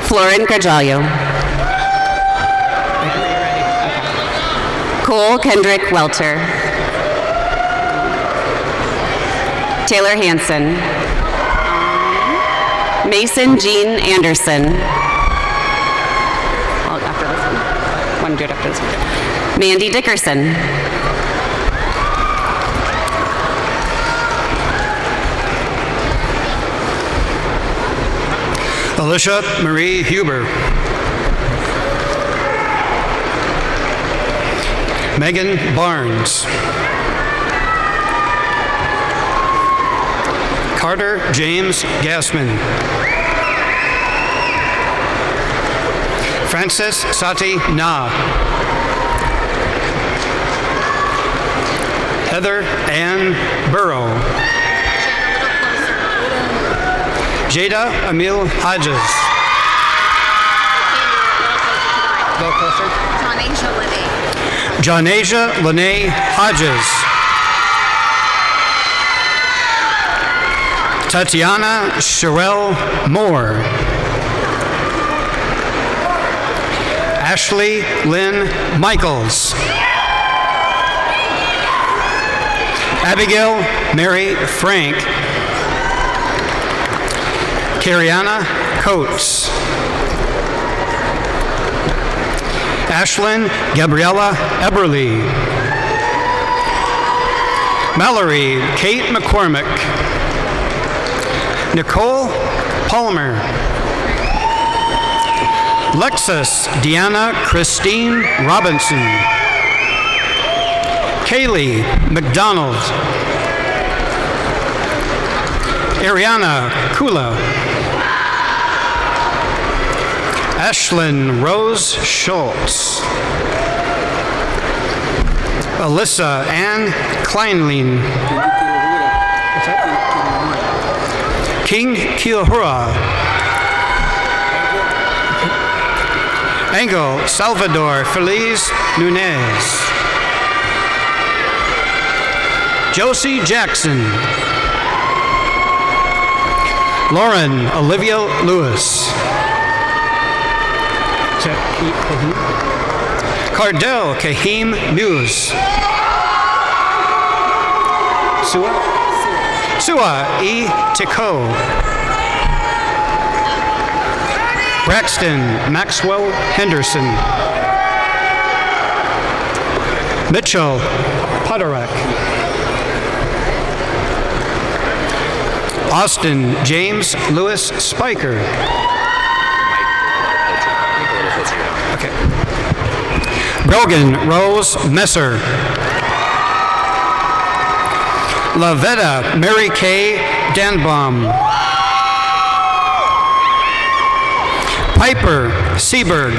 Florin Carjallo. Cole Kendrick Welter. Taylor Hansen. Mason Jean Anderson. Well, after this one. Want to do it after this one? Mandy Dickerson. Alicia Marie Huber. Megan Barnes. Carter James Gassman. Francis Sati Na. Heather Ann Burrow. Jada Emil Hodges. Go closer. Jonasia Lene Hodges. Tatiana Sherelle Moore. Ashley Lynn Michaels. Abigail Mary Frank. Kariana Coates. Ashlyn Gabriella Eberly. Mallory Kate McCormick. Nicole Palmer. Lexus Deanna Christine Robinson. Kaylee McDonald. Ariana Kula. Ashlyn Rose Schultz. Alyssa Ann Kleinlein. King Kiahura. Angel Salvador Feliz Nunez. Josie Jackson. Lauren Olivia Lewis. Cardell Kahim Muse. Sua E. Tico. Braxton Maxwell Henderson. Mitchell Podarek. Austin James Lewis Spiker. Brogan Rose Messer. Lavetta Mary Kay Danbaum. Piper Seberg.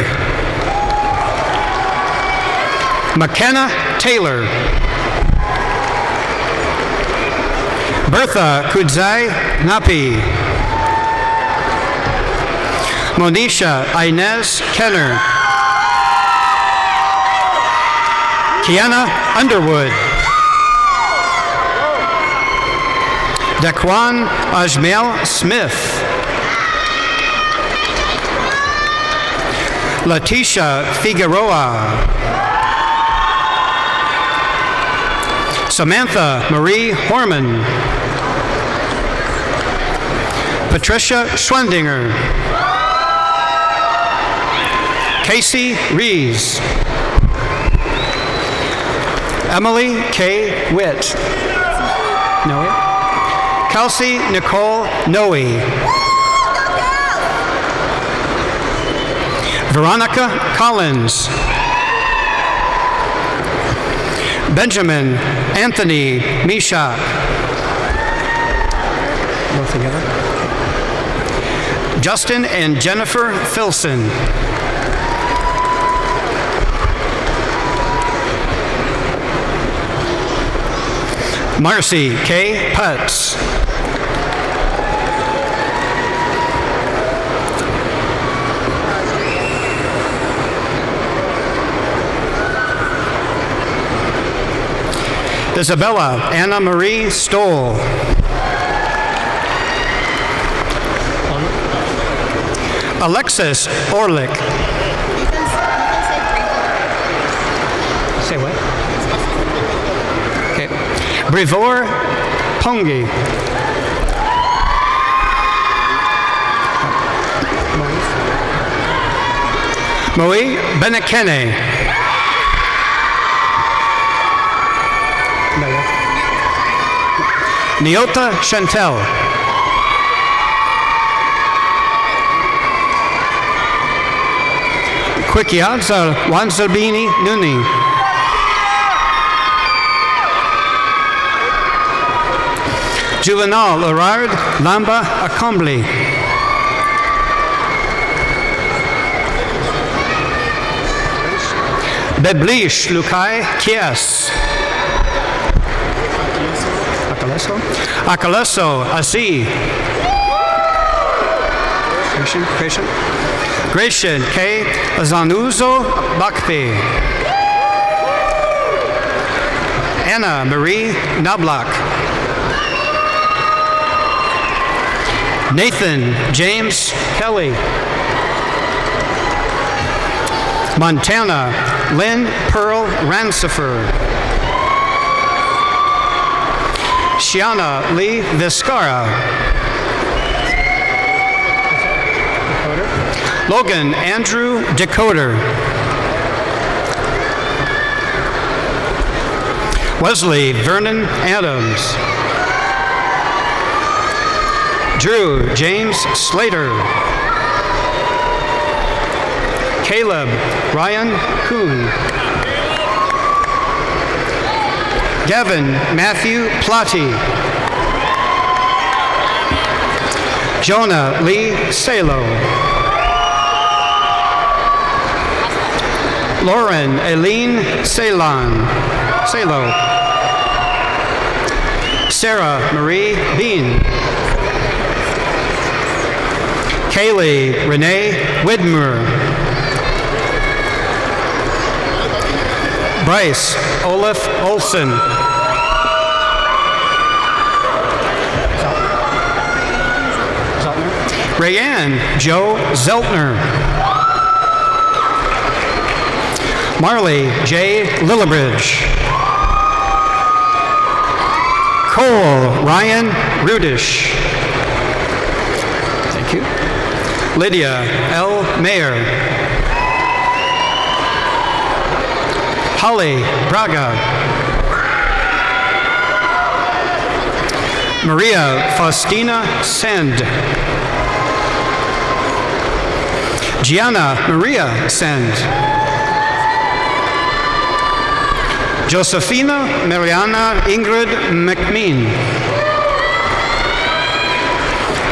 McKenna Taylor. Bertha Kudzai Napi. Monisha Inez Kenner. Kiana Underwood. Daquan Ajmel Smith. Leticia Figueroa. Samantha Marie Horman. Patricia Schwendinger. Casey Rees. Emily K. Witt. Noe. Kelsey Nicole Noe. Veronica Collins. Benjamin Anthony Mishak. Both together. Justin and Jennifer Filson. Marcy K. Putz. Isabella Anna Marie Stoll. Alexis Orlick. Say what? Okay. Brivor Pongi. Moe Benekene. Niota Chantel. Kwikiadza Wanzabini Nuni. Juvenal Laurard Lamba Akombli. Beblish Lukai Kies. Akaleso Asi. Gratian K. Zanuzo Bakpe. Anna Marie Nablak. Nathan James Kelly. Montana Lynn Pearl Rancifer. Shiana Lee Viscara. Logan Andrew Decoder. Wesley Vernon Adams. Drew James Slater. Caleb Ryan Kuhn. Gavin Matthew Plotty. Jonah Lee Salo. Lauren Eileen Salo. Sarah Marie Bean. Kaylee Renee Widmer. Bryce Olaf Olson. Rayanne Joe Zeltner. Marley J. Lillibridge. Cole Ryan Rudish. Thank you. Lydia L. Mayer. Holly Braga. Maria Faustina Send. Gianna Maria Send. Josefina Mariana Ingrid McMean.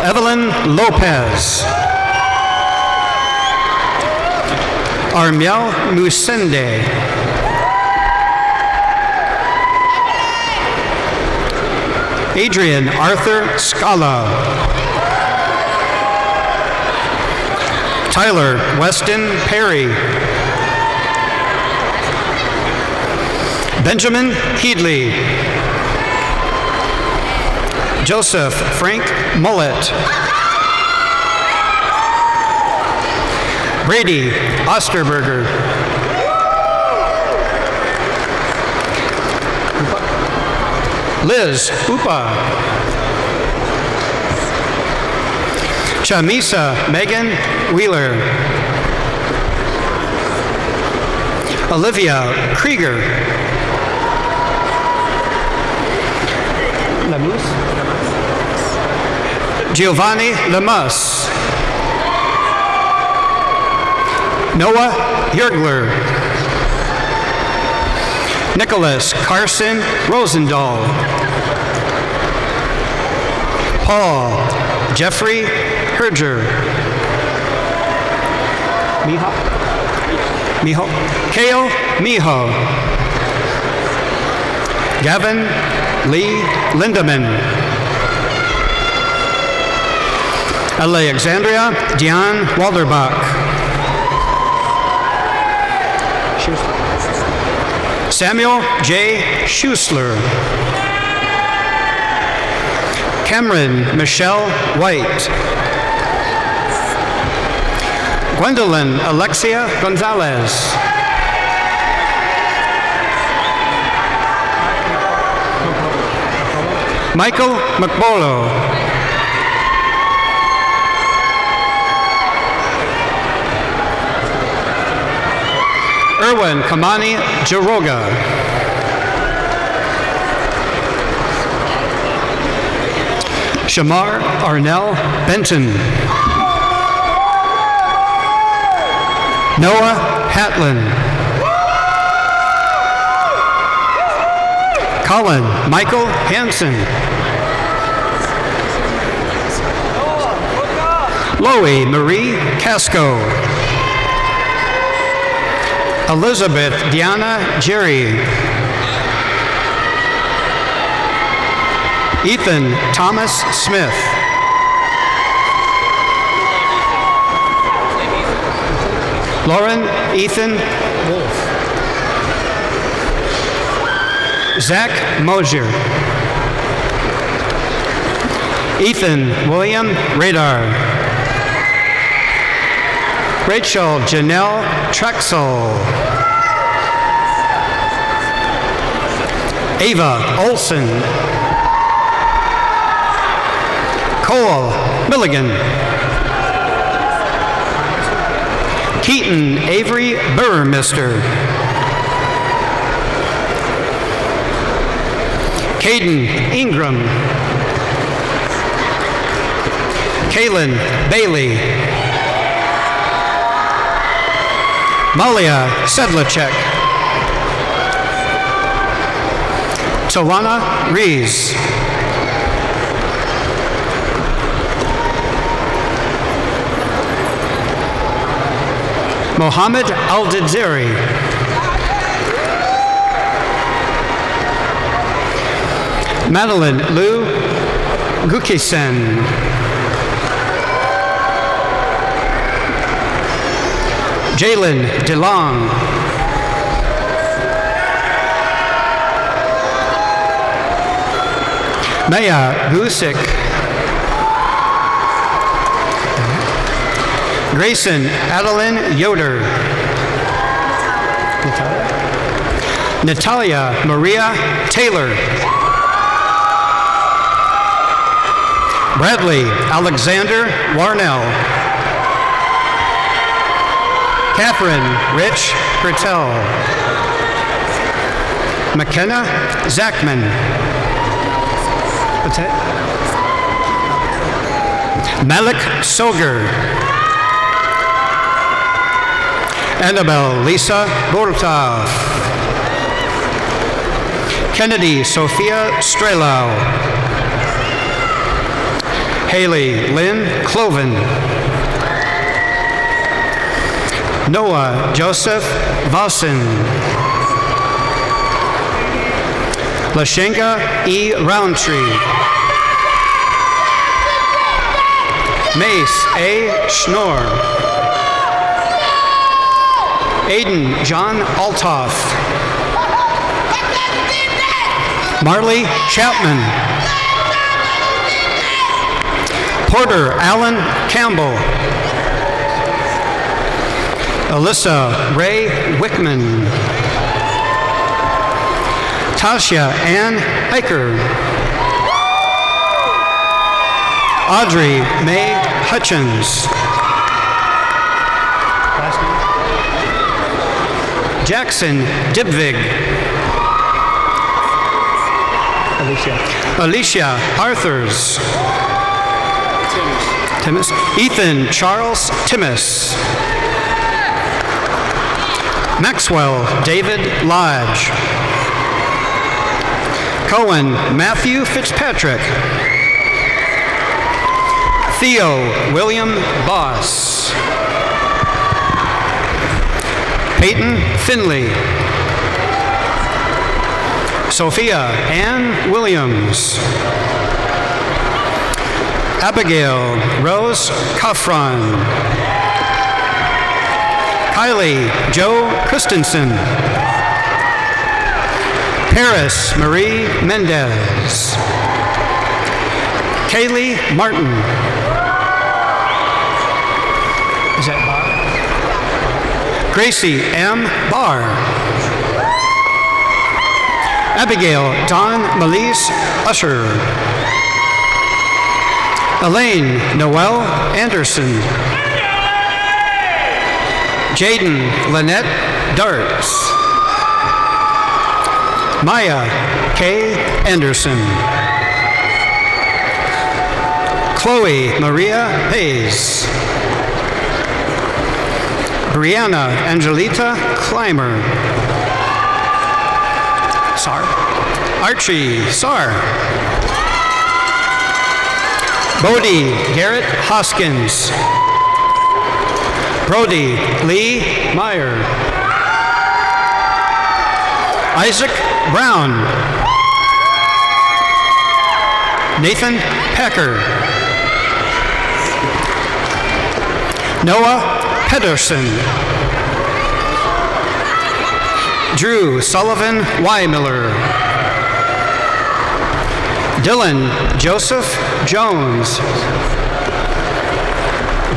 Evelyn Lopez. Armiel Musende. Adrian Arthur Scala. Tyler Weston Perry. Benjamin Headley. Joseph Frank Mullet. Brady Osterberger. Liz Upa. Chamisa Megan Wheeler. Olivia Krieger. Giovanni Lamus. Noah Yergler. Nicholas Carson Rosendahl. Paul Jeffrey Herger. Miho. Kale Miho. Gavin Lee Lindemann. Alexandria Dion Walderbach. Samuel J. Schussler. Cameron Michelle White. Gwendolyn Alexia Gonzalez. Michael McBolo. Erwin Kamani Jaroga. Shamar Arnell Benton. Noah Hatlin. Colin Michael Hansen. Loie Marie Casco. Elizabeth Diana Jerry. Ethan Thomas Smith. Lauren Ethan Wolf. Zach Mosier. Ethan William Radar. Rachel Janelle Trexel. Ava Olson. Cole Milligan. Keaton Avery Burmister. Caden Ingram. Kaylin Bailey. Malia Sedlacek. Tawana Rees. Mohammed Al-Dadziri. Madeline Lou Gukisen. Jalen DeLong. Maya Gusick. Grayson Adeline Yoder. Natalia Maria Taylor. Bradley Alexander Warnell. Catherine Rich Bertel. McKenna Zachman. What's that? Malik Soger. Annabelle Lisa Bortov. Kennedy Sophia Strelau. Haley Lynn Cloven. Noah Joseph Vossen. Lashenga E. Roundtree. Mace A. Schnorr. Aiden John Altoff. Marley Chapman. Porter Allen Campbell. Alyssa Ray Wickman. Tasha Ann Hiker. Audrey May Hutchins. Jackson Dibvig. Alicia Arthurs. Timmis. Ethan Charles Timmis. Maxwell David Lodge. Cohen Matthew Fitzpatrick. Theo William Boss. Peyton Finley. Sophia Ann Williams. Abigail Rose Coffron. Kylie Joe Christensen. Paris Marie Mendez. Kaylee Martin. Is that Barr? Gracie M. Barr. Abigail Dawn Melise Usher. Elaine Noel Anderson. Jaden Lynette Darts. Maya K. Anderson. Chloe Maria Hayes. Brianna Angelita Clymer. Sar. Archie Sar. Bodie Garrett Hoskins. Brody Lee Meyer. Isaac Brown. Nathan Packer. Noah Pedersen. Drew Sullivan Weimiller. Dylan Joseph Jones.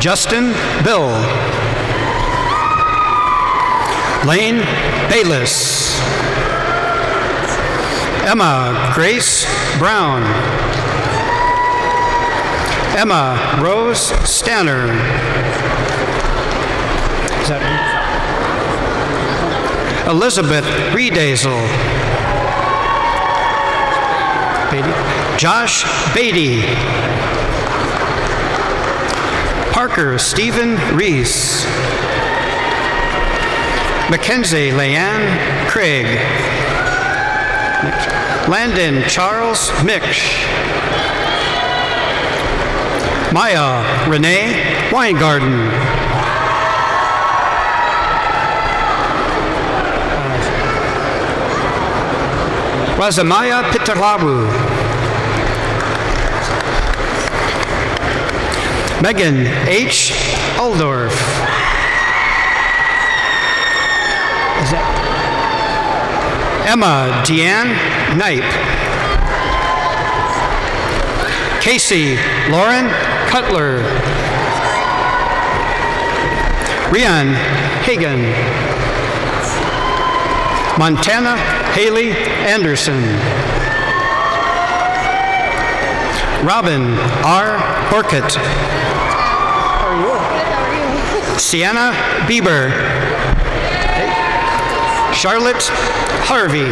Justin Bill. Lane Bayless. Emma Grace Brown. Emma Rose Stanner. Is that me? Elizabeth Reedazel. Beatty. Josh Beatty. Parker Stephen Reese. Mackenzie Leanne Craig. Landon Charles Mick. Maya Renee Weingarten. Razamaya Pitalabu. Megan H. Aldorf. Is that Emma Deanne Knipe. Casey Lauren Cutler. Rian Hagan. Montana Haley Anderson. Robin R. Horkett. How are you? Sienna Bieber. Charlotte Harvey.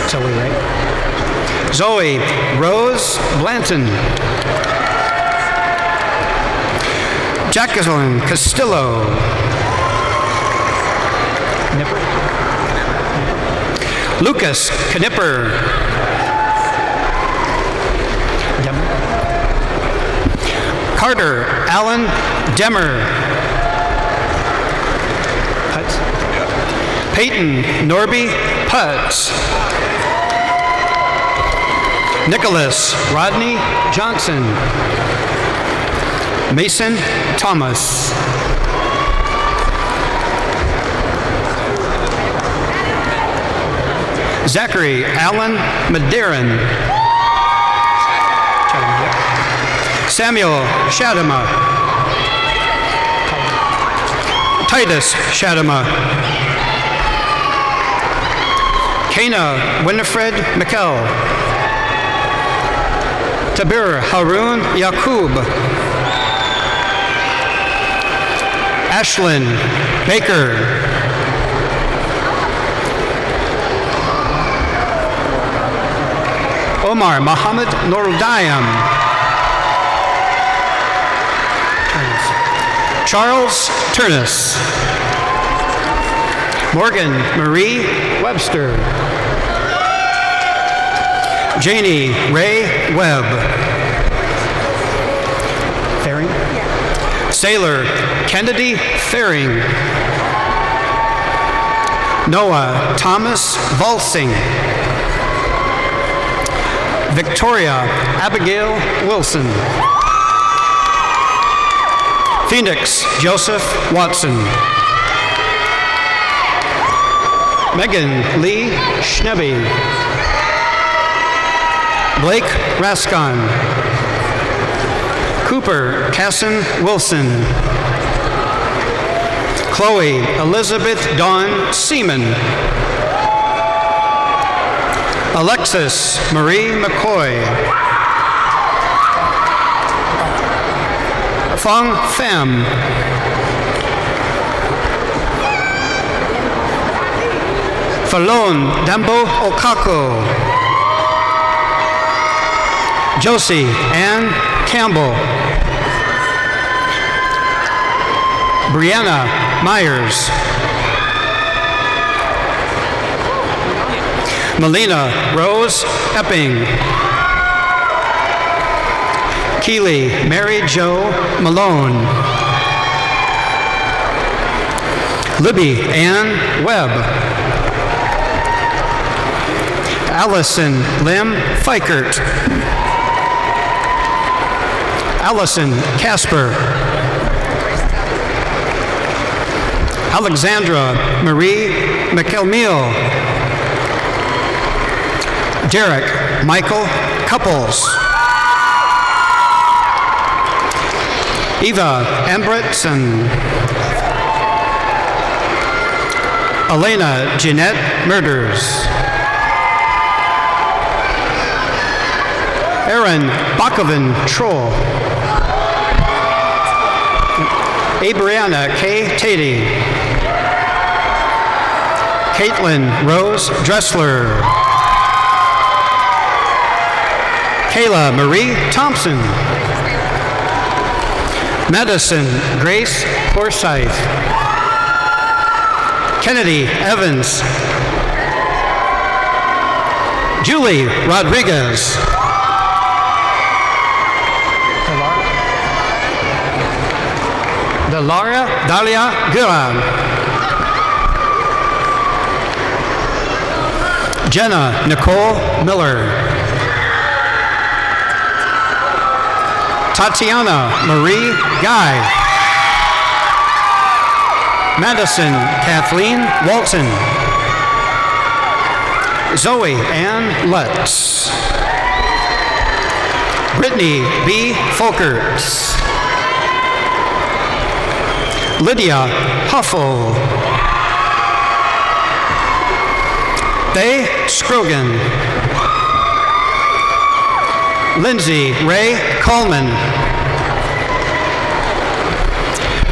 Zoe, right? Zoe Rose Blanton. Jacqueline Castillo. Lucas Knipper. Carter Allen Demmer. Putz. Peyton Norby Putz. Nicholas Rodney Johnson. Mason Thomas. Zachary Allen Maderin. Samuel Shadama. Titus Shadama. Kana Winifred McKell. Tabir Harun Yaqub. Ashlyn Baker. Omar Mohammed Nordayam. Charles Turnus. Morgan Marie Webster. Janie Ray Webb. Faring? Sailor Kennedy Faring. Noah Thomas Volsing. Victoria Abigail Wilson. Phoenix Joseph Watson. Megan Lee Schnebby. Blake Rascon. Cooper Casson Wilson. Chloe Elizabeth Dawn Seaman. Alexis Marie McCoy. Fong Pham. Falon Dambo Okako. Josie Ann Campbell. Brianna Myers. Melina Rose Epping. Keely Mary Jo Malone. Libby Ann Webb. Allison Lim Fikert. Allison Casper. Alexandra Marie McElmeal. Derek Michael Couples. Eva Ambritson. Elena Jeanette Murders. Aaron Bakoven Troll. Abriana K. Tatey. Caitlin Rose Dressler. Kayla Marie Thompson. Madison Grace Forsyth. Kennedy Evans. Julie Rodriguez. Delara Dalia Guran. Jenna Nicole Miller. Tatiana Marie Guy. Madison Kathleen Walton. Zoe Ann Lutz. Brittany B. Folkers. Lydia Huffle. Faye Scrogan. Lindsay Ray Coleman.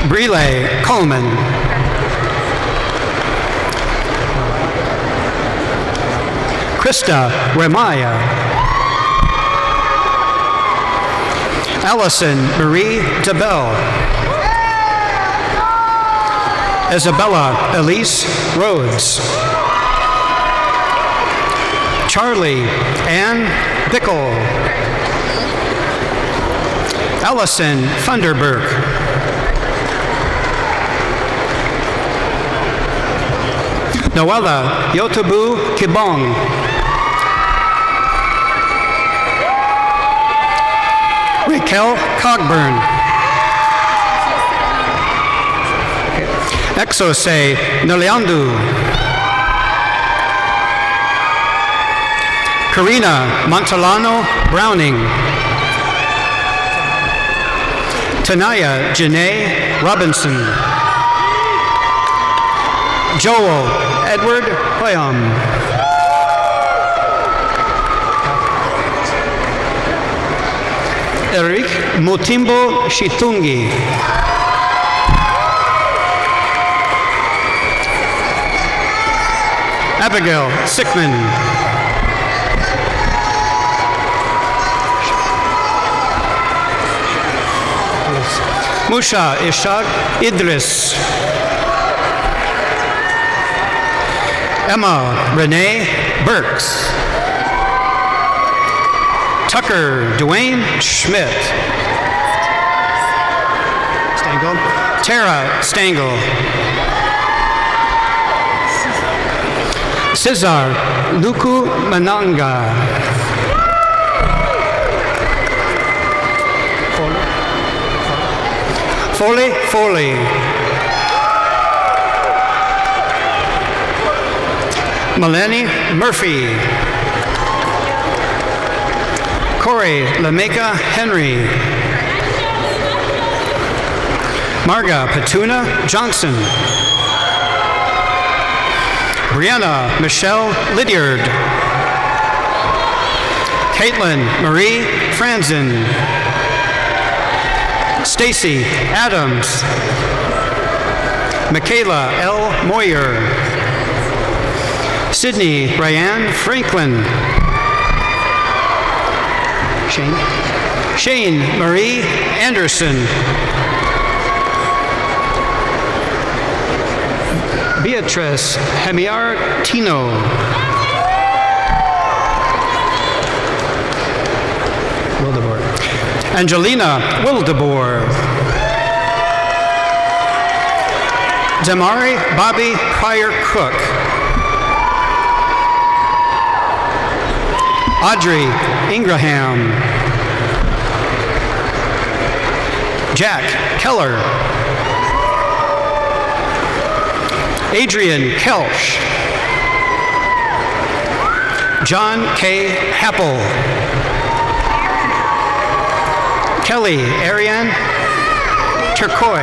Brile Coleman. Krista Remaya. Allison Marie DeBell. Isabella Elise Rhodes. Charlie Ann Bickle. Allison Funderburg. Noella Yotobu Kibong. Raquel Cogburn. Exose Noliandu. Karina Montalano Browning. Tanaya Janae Robinson. Joel Edward Hoyam. Eric Mutimbo Shitungi. Abigail Sickman. Musha Ishaq Idris. Emma Renee Burks. Tucker Dwayne Schmidt. Stengel. Tara Stengel. Cesar Luku Mananga. Foley. Melanie Murphy. Corey Lameka Henry. Marga Petuna Johnson. Brianna Michelle Lydiard. Caitlin Marie Franzen. Stacy Adams. Michaela L. Moyer. Sydney Ryan Franklin. Shane Marie Anderson. Beatrice Hemiar Tino. Wildeboer. Angelina Wildeboer. Damari Bobby Pryor Cook. Audrey Ingraham. Jack Keller. Adrian Kelch. John K. Happel. Kelly Ariane Turcoy.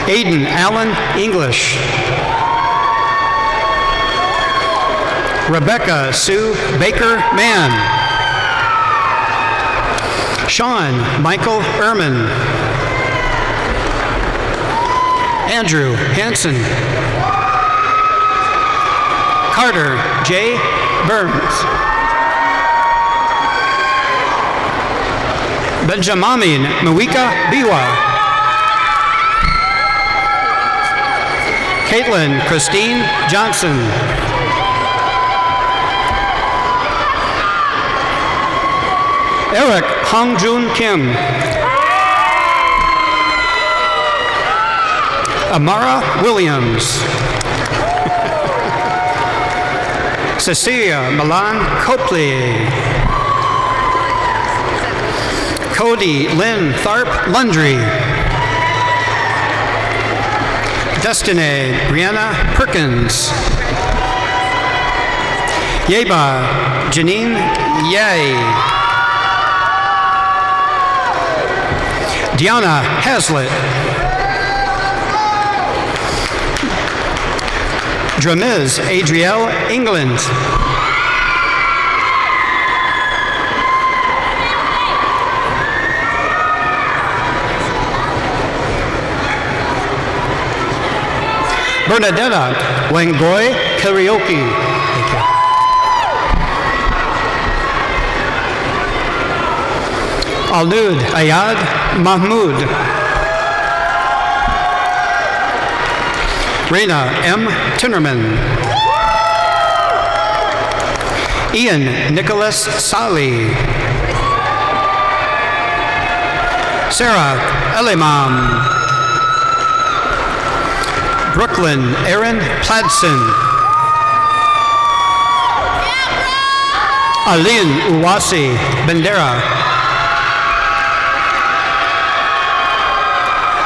Aiden Allen English. Rebecca Sue Baker Mann. Sean Michael Ehrman. Andrew Hansen. Carter J. Burns. Benjamin Mawika Biwa. Caitlin Christine Johnson. Eric Hongjun Kim. Amara Williams. Cecilia Milan Copley. Cody Lynn Tharp Lundry. Destiny Brianna Perkins. Yeba Janine Yay. Deanna Hazlitt. Dramiz Adrielle England. Bernadetta Wangoy Karaoke. Thank you. Alnud Ayad Mahmoud. Raina M. Tinnerman. Ian Nicholas Sali. Sarah Elimam. Brooklyn Erin Pladson. Aline Uwasi Bendera.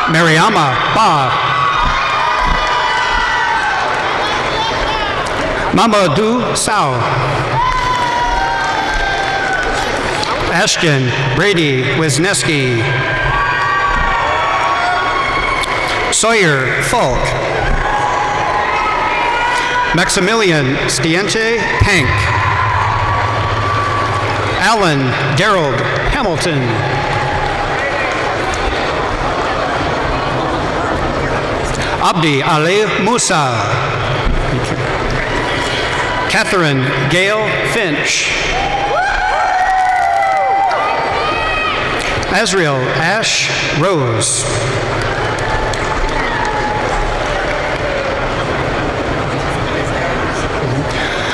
Mariama Ba. Mamadou Sao. Ashton Brady Wisniewski. Sawyer Falk. Maximilian Stiente Pank. Alan Gerald Hamilton. Abdi Ali Musa. Catherine Gail Finch. Azriel Ash Rose.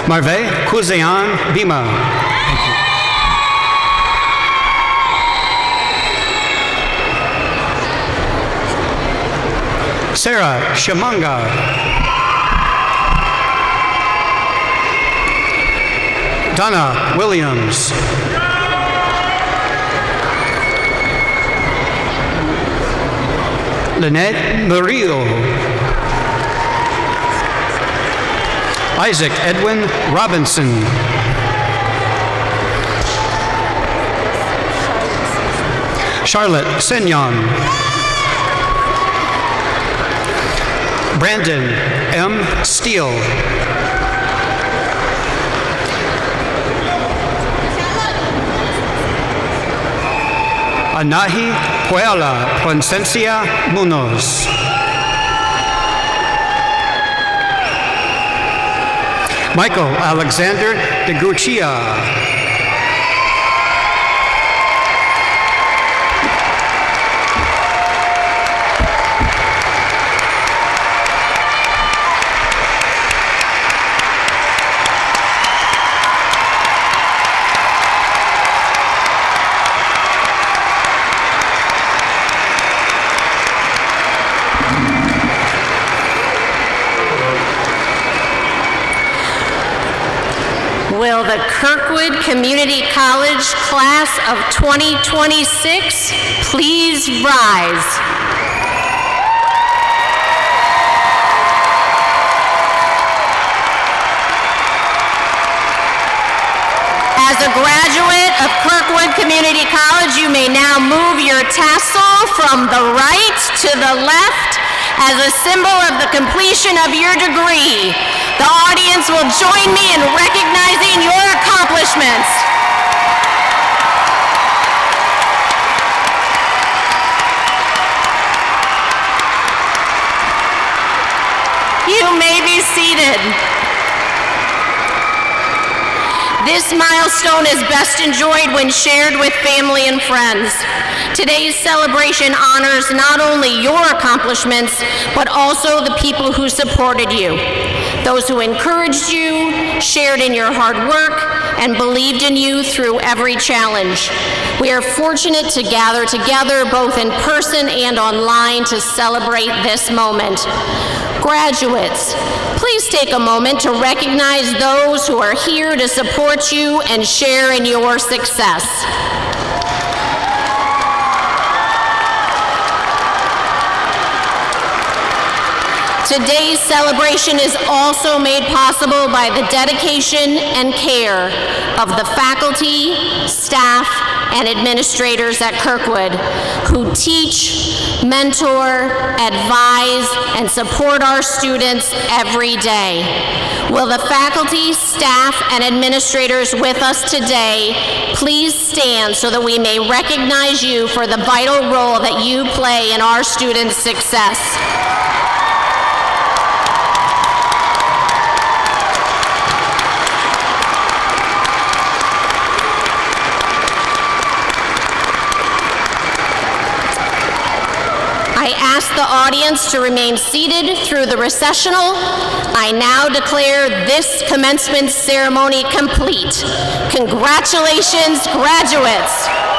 Marve Kuzayan Bima. Sarah Shamanga. Donna Williams. Lynette Murillo. Isaac Edwin Robinson. Charlotte Senyon. Brandon M. Steele. Anahi Puela Poncencia Munoz. Michael Alexander de Guccia. Will the Kirkwood Community College class of 2026 please rise? As a graduate of Kirkwood Community College, you may now move your tassel from the right to the left as a symbol of the completion of your degree. The audience will join me in recognizing your accomplishments. You may be seated. This milestone is best enjoyed when shared with family and friends. Today's celebration honors not only your accomplishments, but also the people who supported you, those who encouraged you, shared in your hard work, and believed in you through every challenge. We are fortunate to gather together both in person and online to celebrate this moment. Graduates, please take a moment to recognize those who are here to support you and share in your success. Today's celebration is also made possible by the dedication and care of the faculty, staff, and administrators at Kirkwood who teach, mentor, advise, and support our students every day. Will the faculty, staff, and administrators with us today please stand so that we may recognize you for the vital role that you play in our students' success. I ask ask the audience to remain seated through the recessional. I now declare this commencement ceremony complete. Congratulations, graduates.